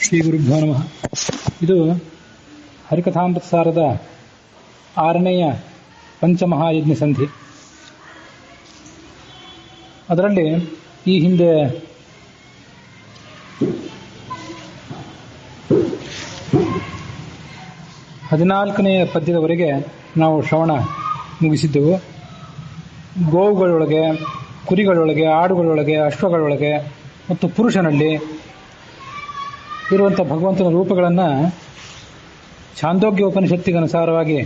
ಶ್ರೀ ಗುರುಭ್ಯೋ ನಮಃ. ಇದು ಹರಿಕಥಾಮೃತಸಾರದ 6ನೆಯ ಪಂಚಮಹಾಯಜ್ಞ ಸಂಧಿ. ಅದರಲ್ಲಿ ಈ ಹಿಂದೆ ಹದಿನಾಲ್ಕನೆಯ ಪದ್ಯದವರೆಗೆ ನಾವು ಶ್ರವಣ ಮುಗಿಸಿದ್ದೆವು. ಗೋವುಗಳೊಳಗೆ, ಕುರಿಗಳೊಳಗೆ, ಆಡುಗಳೊಳಗೆ, ಅಶ್ವಗಳೊಳಗೆ ಮತ್ತು ಪುರುಷನಲ್ಲಿ ಇರುವಂಥ ಭಗವಂತನ ರೂಪಗಳನ್ನು ಛಾಂದೋಗ್ಯ ಉಪನಿಷತ್ತಿಗೆ ಅನುಸಾರವಾಗಿ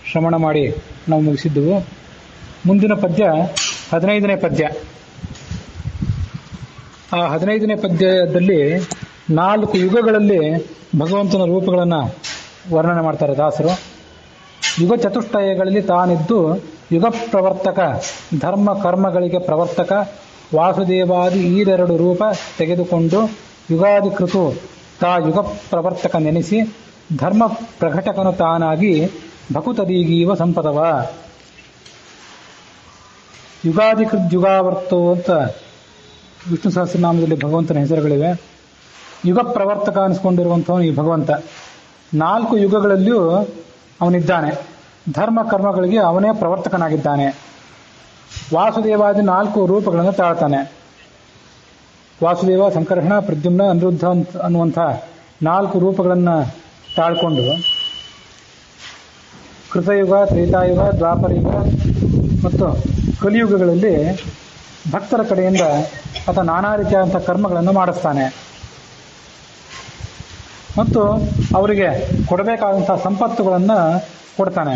ಶ್ರವಣ ಮಾಡಿ ನಾವು ಮುಗಿಸಿದ್ದೆವು. ಮುಂದಿನ ಪದ್ಯ 15ನೇ ಪದ್ಯ. ಆ 15ನೇ ಪದ್ಯದಲ್ಲಿ 4 ಯುಗಗಳಲ್ಲಿ ಭಗವಂತನ ರೂಪಗಳನ್ನು ವರ್ಣನೆ ಮಾಡ್ತಾರೆ ದಾಸರು. ಯುಗ ಚತುಷ್ಟಯಗಳಲ್ಲಿ ತಾನಿದ್ದು ಯುಗ ಪ್ರವರ್ತಕ, ಧರ್ಮ ಕರ್ಮಗಳಿಗೆ ಪ್ರವರ್ತಕ ವಾಸುದೇವಾದಿ ಈರೆರಡು ರೂಪ ತೆಗೆದುಕೊಂಡು ಯುಗಾಧಿಕೃತು ತಾ ಯುಗ ಪ್ರವರ್ತಕ ನೆನೆಸಿ ಧರ್ಮ ಪ್ರಘಟಕನು ತಾನಾಗಿ ಭಕುತದೀಗೀವ ಸಂಪದವ. ಯುಗಾಧಿಕೃತ್ ಯುಗಾವರ್ತೋ ಅಂತ ವಿಷ್ಣು ಸಹಸ್ರನಾಮದಲ್ಲಿ ಭಗವಂತನ ಹೆಸರುಗಳಿವೆ. ಯುಗ ಪ್ರವರ್ತಕ ಅನಿಸ್ಕೊಂಡಿರುವಂಥವನು ಈ ಭಗವಂತ. 4 ಯುಗಗಳಲ್ಲಿಯೂ ಅವನಿದ್ದಾನೆ. ಧರ್ಮ ಕರ್ಮಗಳಿಗೆ ಅವನೇ ಪ್ರವರ್ತಕನಾಗಿದ್ದಾನೆ. ವಾಸುದೇವಾದಿ 4 ರೂಪಗಳನ್ನು ತಾಳ್ತಾನೆ. ವಾಸುದೇವ, ಸಂಕರ್ಷಣ, ಪ್ರದ್ಯುಮ್ನ, ಅನಿರುದ್ಧ ಅನ್ನುವಂಥ 4 ರೂಪಗಳನ್ನು ತಾಳ್ಕೊಂಡು ಕೃತಯುಗ, ತ್ರೇತಾಯುಗ, ದ್ವಾಪರಯುಗ ಮತ್ತು ಕಲಿಯುಗಗಳಲ್ಲಿ ಭಕ್ತರ ಕಡೆಯಿಂದ ಆತ ನಾನಾ ರೀತಿಯಾದಂಥ ಕರ್ಮಗಳನ್ನು ಮಾಡಿಸ್ತಾನೆ ಮತ್ತು ಅವರಿಗೆ ಕೊಡಬೇಕಾದಂಥ ಸಂಪತ್ತುಗಳನ್ನು ಕೊಡ್ತಾನೆ.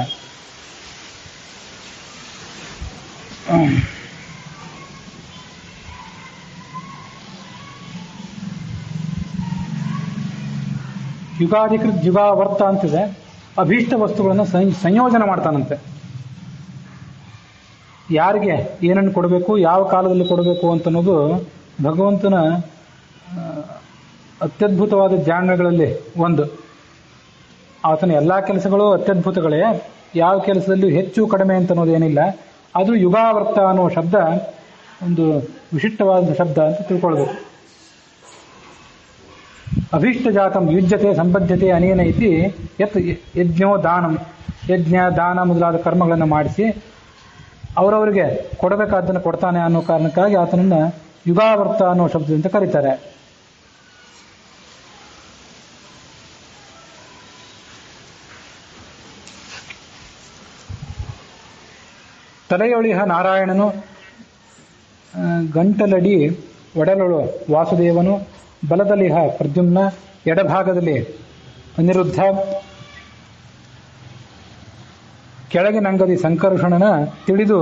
ಯುಗಾಧಿಕೃತ್ ಯುಗಾವರ್ತ ಅಂತಿದೆ. ಅಭೀಷ್ಟ ವಸ್ತುಗಳನ್ನು ಸಂಯೋಜನೆ ಮಾಡ್ತಾನಂತೆ. ಯಾರಿಗೆ ಏನನ್ನು ಕೊಡಬೇಕು, ಯಾವ ಕಾಲದಲ್ಲಿ ಕೊಡಬೇಕು ಅಂತನ್ನೋದು ಭಗವಂತನ ಅತ್ಯದ್ಭುತವಾದ ಜಾಣ್ಮೆಗಳಲ್ಲಿ ಒಂದು. ಆತನ ಎಲ್ಲ ಕೆಲಸಗಳು ಅತ್ಯದ್ಭುತಗಳೇ. ಯಾವ ಕೆಲಸದಲ್ಲಿ ಹೆಚ್ಚು ಕಡಿಮೆ ಅಂತ ಅನ್ನೋದೇನಿಲ್ಲ. ಅದು ಯುಗಾವರ್ತ ಅನ್ನೋ ಶಬ್ದ ಒಂದು ವಿಶಿಷ್ಟವಾದ ಶಬ್ದ ಅಂತ ತಿಳ್ಕೊಳ್ಬೇಕು. ಅಭೀಷ್ಟ ಜಾತಂ ಯುಜ್ಯತೆ ಸಂಬದ್ಧತೆ ಅನೇನ ಇತಿ ಯತ್ ಯಜ್ಞೋ ದಾನಂ. ಯಜ್ಞ, ದಾನ ಮೊದಲಾದ ಕರ್ಮಗಳನ್ನು ಮಾಡಿಸಿ ಅವರವರಿಗೆ ಕೊಡಬೇಕಾದ್ದನ್ನು ಕೊಡ್ತಾನೆ ಅನ್ನೋ ಕಾರಣಕ್ಕಾಗಿ ಆತನನ್ನು ಯುಗಾವರ್ತ ಅನ್ನೋ ಶಬ್ದದಿಂದ ಕರೀತಾರೆ. ತಲೆಯೊಳಿಹ ನಾರಾಯಣನು, ಗಂಟಲಡಿ ಒಡಲೊಳು ವಾಸುದೇವನು, ಬಲದಲ್ಲಿಹ ಪ್ರದ್ಯುಮ್ನ, ಎಡಭಾಗದಲ್ಲಿ ಅನಿರುದ್ಧ, ಕೆಳಗಿನಂಗದಿ ಸಂಕರ್ಷಣನ ತಿಳಿದು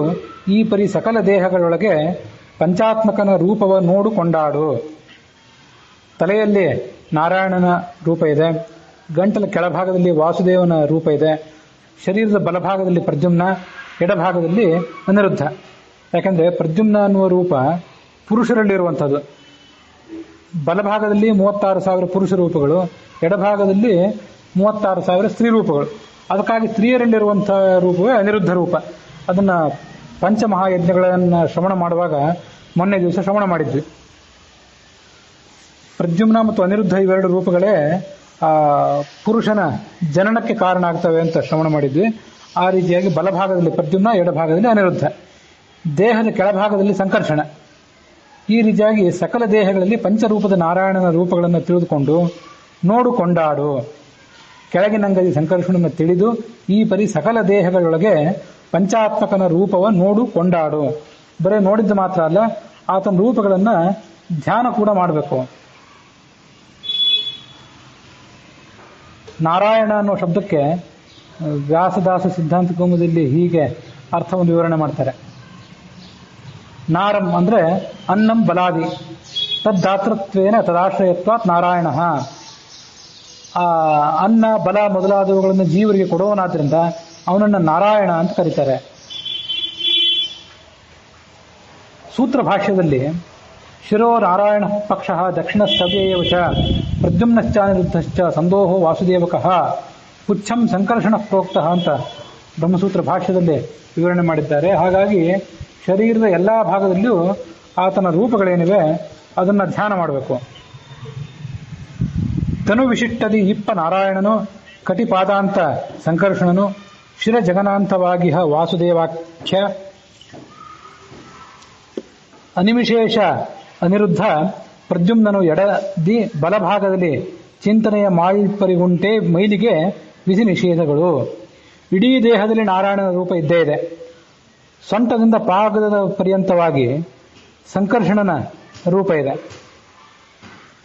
ಈ ಪರಿ ಸಕಲ ದೇಹಗಳೊಳಗೆ ಪಂಚಾತ್ಮಕನ ರೂಪವ ನೋಡು ಕೊಂಡಾಡು. ತಲೆಯಲ್ಲಿ ನಾರಾಯಣನ ರೂಪ ಇದೆ, ಗಂಟಲ ಕೆಳಭಾಗದಲ್ಲಿ ವಾಸುದೇವನ ರೂಪ ಇದೆ, ಶರೀರದ ಬಲಭಾಗದಲ್ಲಿ ಪ್ರದ್ಯುಮ್ನ, ಎಡಭಾಗದಲ್ಲಿ ಅನಿರುದ್ಧ. ಯಾಕೆಂದರೆ ಪ್ರದ್ಯುಮ್ನ ಅನ್ನುವ ರೂಪ ಪುರುಷರಲ್ಲಿರುವಂಥದ್ದು. ಬಲಭಾಗದಲ್ಲಿ 36,000 ಪುರುಷ ರೂಪಗಳು, ಎಡಭಾಗದಲ್ಲಿ 36,000 ಸ್ತ್ರೀ ರೂಪಗಳು. ಅದಕ್ಕಾಗಿ ಸ್ತ್ರೀಯರಲ್ಲಿರುವಂಥ ರೂಪವೇ ಅನಿರುದ್ಧ ರೂಪ. ಅದನ್ನು ಪಂಚಮಹಾಯಜ್ಞಗಳನ್ನು ಶ್ರವಣ ಮಾಡುವಾಗ ಮೊನ್ನೆ ದಿವಸ ಶ್ರವಣ ಮಾಡಿದ್ವಿ. ಪ್ರದ್ಯುಮ್ನ ಮತ್ತು ಅನಿರುದ್ಧ ಇವೆರಡು ರೂಪಗಳೇ ಪುರುಷನ ಜನನಕ್ಕೆ ಕಾರಣ ಆಗ್ತವೆ ಅಂತ ಶ್ರವಣ ಮಾಡಿದ್ವಿ. ಆ ರೀತಿಯಾಗಿ ಬಲಭಾಗದಲ್ಲಿ ಪ್ರದ್ಯುಮ್ನ, ಎಡಭಾಗದಲ್ಲಿ ಅನಿರುದ್ಧ, ದೇಹದ ಕೆಳಭಾಗದಲ್ಲಿ ಸಂಕರ್ಷಣ. ಈ ರೀತಿಯಾಗಿ ಸಕಲ ದೇಹಗಳಲ್ಲಿ ಪಂಚರೂಪದ ನಾರಾಯಣನ ರೂಪಗಳನ್ನು ತಿಳಿದುಕೊಂಡು ನೋಡು ಕೊಂಡಾಡು. ಕೆಳಗಿನಂಗದಿ ಸಂಕರ್ಷಣನ್ನು ತಿಳಿದು ಈ ಪರಿ ಸಕಲ ದೇಹಗಳೊಳಗೆ ಪಂಚಾತ್ಮಕನ ರೂಪವ ನೋಡು ಕೊಂಡಾಡು. ಬರೀ ನೋಡಿದ್ದು ಮಾತ್ರ ಅಲ್ಲ, ಆತನ ರೂಪಗಳನ್ನು ಧ್ಯಾನ ಕೂಡ ಮಾಡಬೇಕು. ನಾರಾಯಣ ಅನ್ನೋ ಶಬ್ದಕ್ಕೆ ವ್ಯಾಸದಾಸ ಸಿದ್ಧಾಂತ ಕೌಮುದಿಯಲ್ಲಿ ಹೀಗೆ ಅರ್ಥವನ್ನು ವಿವರಣೆ ಮಾಡ್ತಾರೆ. ನಾರಂ ಅಂದರೆ ಅನ್ನಂ ಬಲಾದಿ, ತದ್ದಾತೃತ್ವೇನ ತದಾಶ್ರಯತ್ವಾತ್ ನಾರಾಯಣ. ಅನ್ನ, ಬಲ ಮೊದಲಾದವುಗಳನ್ನು ಜೀವರಿಗೆ ಕೊಡುವನಾದ್ರಿಂದ ಅವನನ್ನು ನಾರಾಯಣ ಅಂತ ಕರೀತಾರೆ. ಸೂತ್ರ ಭಾಷ್ಯದಲ್ಲಿ ಶಿರೋ ನಾರಾಯಣ ಪಕ್ಷ ದಕ್ಷಿಣಸ್ತವ್ಯೇವ ಚ ಪ್ರದ್ಯುಮ್ನಶ್ಚಾನಿರುದ್ಧಶ್ಚ ಸಂದೋಹೋ ವಾಸುದೇವಕಃ ಪುಚ್ಛಂ ಸಂಕರ್ಷಣ ಪ್ರೋಕ್ತಃ ಅಂತ ಬ್ರಹ್ಮಸೂತ್ರ ಭಾಷ್ಯದಲ್ಲಿ ವಿವರಣೆ ಮಾಡಿದ್ದಾರೆ. ಹಾಗಾಗಿ ಶರೀರದ ಎಲ್ಲ ಭಾಗದಲ್ಲಿಯೂ ಆತನ ರೂಪಗಳೇನಿವೆ ಅದನ್ನು ಧ್ಯಾನ ಮಾಡಬೇಕು. ತನು ವಿಶಿಷ್ಟದಿ ಇಪ್ಪ ನಾರಾಯಣನು ಕಟಿಪಾದಾಂತ ಸಂಕರ್ಷಣನು ಶಿರ ಜಗನಾಂತವಾಗಿಹ ವಾಸುದೇವಾಖ್ಯ ಅನಿಮಿಶೇಷ ಅನಿರುದ್ಧ ಪ್ರದ್ಯುಮ್ನನು ಎಡದಿ ಬಲಭಾಗದಲ್ಲಿ ಚಿಂತನೆಯ ಮಾಳ್ಪರಿಗುಂಟೆ ಮೈಲಿಗೆ ವಿಧಿ ನಿಷೇಧಗಳು. ಇಡೀ ದೇಹದಲ್ಲಿ ನಾರಾಯಣನ ರೂಪ ಇದ್ದೇ ಇದೆ. ಸೊಂಟದಿಂದ ಪಾದದ ಪರ್ಯಂತವಾಗಿ ಸಂಕರ್ಷಣನ ರೂಪ ಇದೆ.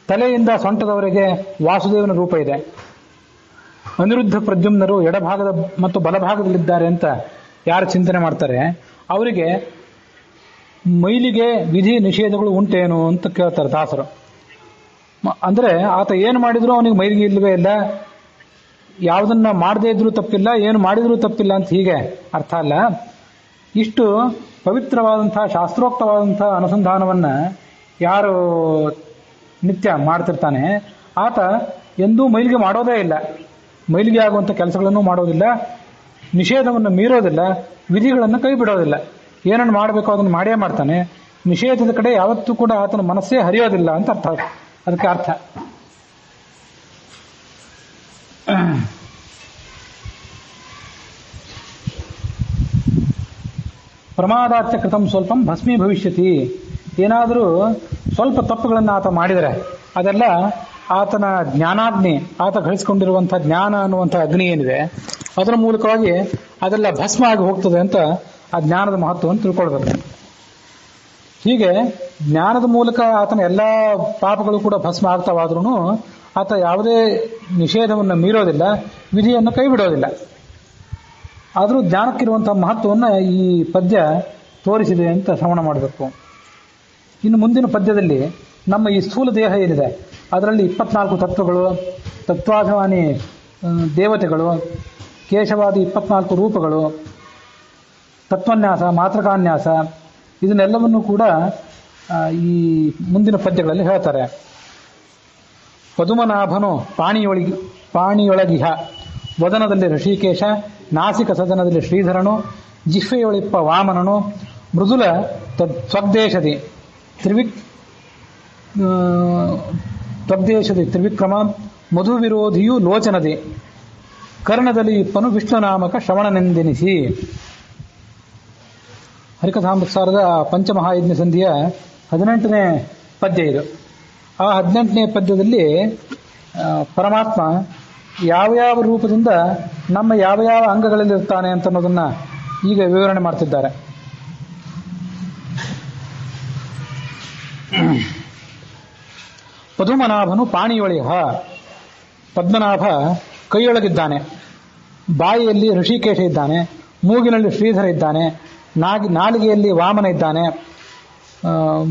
ತಲೆಯಿಂದ ಸೊಂಟದವರೆಗೆ ವಾಸುದೇವನ ರೂಪ ಇದೆ. ಅನಿರುದ್ಧ ಪ್ರದ್ಯುಮ್ನರು ಎಡಭಾಗದ ಮತ್ತು ಬಲಭಾಗದಲ್ಲಿದ್ದಾರೆ ಅಂತ ಯಾರು ಚಿಂತನೆ ಮಾಡ್ತಾರೆ ಅವರಿಗೆ ಮೈಲಿಗೆ ವಿಧಿ ನಿಷೇಧಗಳು ಉಂಟೇನು ಅಂತ ಕೇಳ್ತಾರೆ ದಾಸರು. ಅಂದ್ರೆ ಆತ ಏನು ಮಾಡಿದ್ರು ಅವನಿಗೆ ಮೈಲಿಗೆ ಇಲ್ಲವೇ ಇಲ್ಲ, ಯಾವುದನ್ನ ಮಾಡದೇ ಇದ್ರೂ ತಪ್ಪಿಲ್ಲ, ಏನು ಮಾಡಿದ್ರೂ ತಪ್ಪಿಲ್ಲ ಅಂತ ಹೀಗೆ ಅರ್ಥ ಅಲ್ಲ. ಇಷ್ಟು ಪವಿತ್ರವಾದಂತಹ ಶಾಸ್ತ್ರೋಕ್ತವಾದಂತಹ ಅನುಸಂಧಾನವನ್ನ ಯಾರು ನಿತ್ಯ ಮಾಡ್ತಿರ್ತಾನೆ ಆತ ಎಂದೂ ಮೈಲಿಗೆ ಮಾಡೋದೇ ಇಲ್ಲ, ಮೈಲಿಗೆ ಆಗುವಂಥ ಕೆಲಸಗಳನ್ನು ಮಾಡೋದಿಲ್ಲ, ನಿಷೇಧವನ್ನು ಮೀರೋದಿಲ್ಲ, ವಿಧಿಗಳನ್ನು ಕೈ ಬಿಡೋದಿಲ್ಲ. ಏನನ್ನು ಮಾಡಬೇಕು ಅದನ್ನು ಮಾಡೇ ಮಾಡ್ತಾನೆ. ನಿಷೇಧದ ಕಡೆ ಯಾವತ್ತೂ ಕೂಡ ಆತನ ಮನಸ್ಸೇ ಹರಿಯೋದಿಲ್ಲ ಅಂತ ಅರ್ಥ. ಅದಕ್ಕೆ ಅರ್ಥ ಪ್ರಮಾದಾತ್ಯ ಕೃತಂ ಸ್ವಲ್ಪಂ ಭಸ್ಮೀ ಭವಿಷ್ಯತಿ. ಏನಾದರೂ ಸ್ವಲ್ಪ ತಪ್ಪುಗಳನ್ನು ಆತ ಮಾಡಿದರೆ ಅದೆಲ್ಲ ಆತನ ಜ್ಞಾನಾಗ್ನಿ, ಆತ ಗಳಿಸಿಕೊಂಡಿರುವಂತಹ ಜ್ಞಾನ ಅನ್ನುವಂತಹ ಅಗ್ನಿ ಏನಿದೆ ಅದರ ಮೂಲಕವಾಗಿ ಅದೆಲ್ಲ ಭಸ್ಮ ಆಗಿ ಹೋಗ್ತದೆ ಅಂತ ಆ ಜ್ಞಾನದ ಮಹತ್ವವನ್ನು ತಿಳ್ಕೊಳ್ಬೇಕು. ಹೀಗೆ ಜ್ಞಾನದ ಮೂಲಕ ಆತನ ಎಲ್ಲ ಪಾಪಗಳು ಕೂಡ ಭಸ್ಮ ಆಗ್ತಾವಾದ್ರೂ ಆತ ಯಾವುದೇ ನಿಷೇಧವನ್ನು ಮೀರೋದಿಲ್ಲ, ವಿಧಿಯನ್ನು ಕೈ ಬಿಡೋದಿಲ್ಲ. ಆದರೂ ಜ್ಞಾನಕ್ಕಿರುವಂತಹ ಮಹತ್ವವನ್ನು ಈ ಪದ್ಯ ತೋರಿಸಿದೆ ಅಂತ ಶ್ರವಣ ಮಾಡಬೇಕು. ಇನ್ನು ಮುಂದಿನ ಪದ್ಯದಲ್ಲಿ ನಮ್ಮ ಈ ಸ್ಥೂಲ ದೇಹ ಏನಿದೆ ಅದರಲ್ಲಿ 24 ತತ್ವಗಳು, ತತ್ವಾಭಿಮಾನಿ ದೇವತೆಗಳು, ಕೇಶವಾದಿ 24 ರೂಪಗಳು, ತತ್ವನ್ಯಾಸ, ಮಾತೃಕಾನ್ಯಾಸ ಇದನ್ನೆಲ್ಲವನ್ನೂ ಕೂಡ ಈ ಮುಂದಿನ ಪದ್ಯಗಳಲ್ಲಿ ಹೇಳ್ತಾರೆ. ಪದುಮನಾಭನು ಪಾಣಿಯೊಳಗಿಹ ವದನದಲ್ಲಿ ಋಷಿಕೇಶ, ನಾಸಿಕ ಸದನದಲ್ಲಿ ಶ್ರೀಧರನು, ಜಿಹ್ವೆಯೊಳಿಪ್ಪ ವಾಮನನು, ಮೃದುಲ ತ್ವಗ್ದೇಶದಿ ತ್ರಿವಿಕ್ರಮ, ಮಧು ವಿರೋಧಿಯು ಲೋಚನದಿ, ಕರ್ಣದಲ್ಲಿ ಇಪ್ಪನು ವಿಷ್ಣುನಾಮಕ ಶ್ರವಣನೆಂದೆನಿಸಿ. ಹರಿಕಥಾಮೃತಸಾರದ ಪಂಚಮಹಾಯಜ್ಞ ಸಂಧಿಯ 18ನೇ ಪದ್ಯ ಇದು. ಆ 18ನೇ ಪದ್ಯದಲ್ಲಿ ಪರಮಾತ್ಮ ಯಾವ ರೂಪದಿಂದ ನಮ್ಮ ಯಾವ ಅಂಗಗಳಲ್ಲಿ ಇರ್ತಾನೆ ಅಂತ ಅನ್ನೋದನ್ನ ಈಗ ವಿವರಣೆ ಮಾಡ್ತಿದ್ದಾರೆ. ಪದುಮನಾಭನು ಪಾಣಿಯೊಳಿಹ, ಪದ್ಮನಾಭ ಕೈಯೊಳಗಿದ್ದಾನೆ, ಬಾಯಿಯಲ್ಲಿ ಋಷಿಕೇಶ ಇದ್ದಾನೆ, ಮೂಗಿನಲ್ಲಿ ಶ್ರೀಧರ ಇದ್ದಾನೆ, ನಾಲಿಗೆಯಲ್ಲಿ ವಾಮನ ಇದ್ದಾನೆ,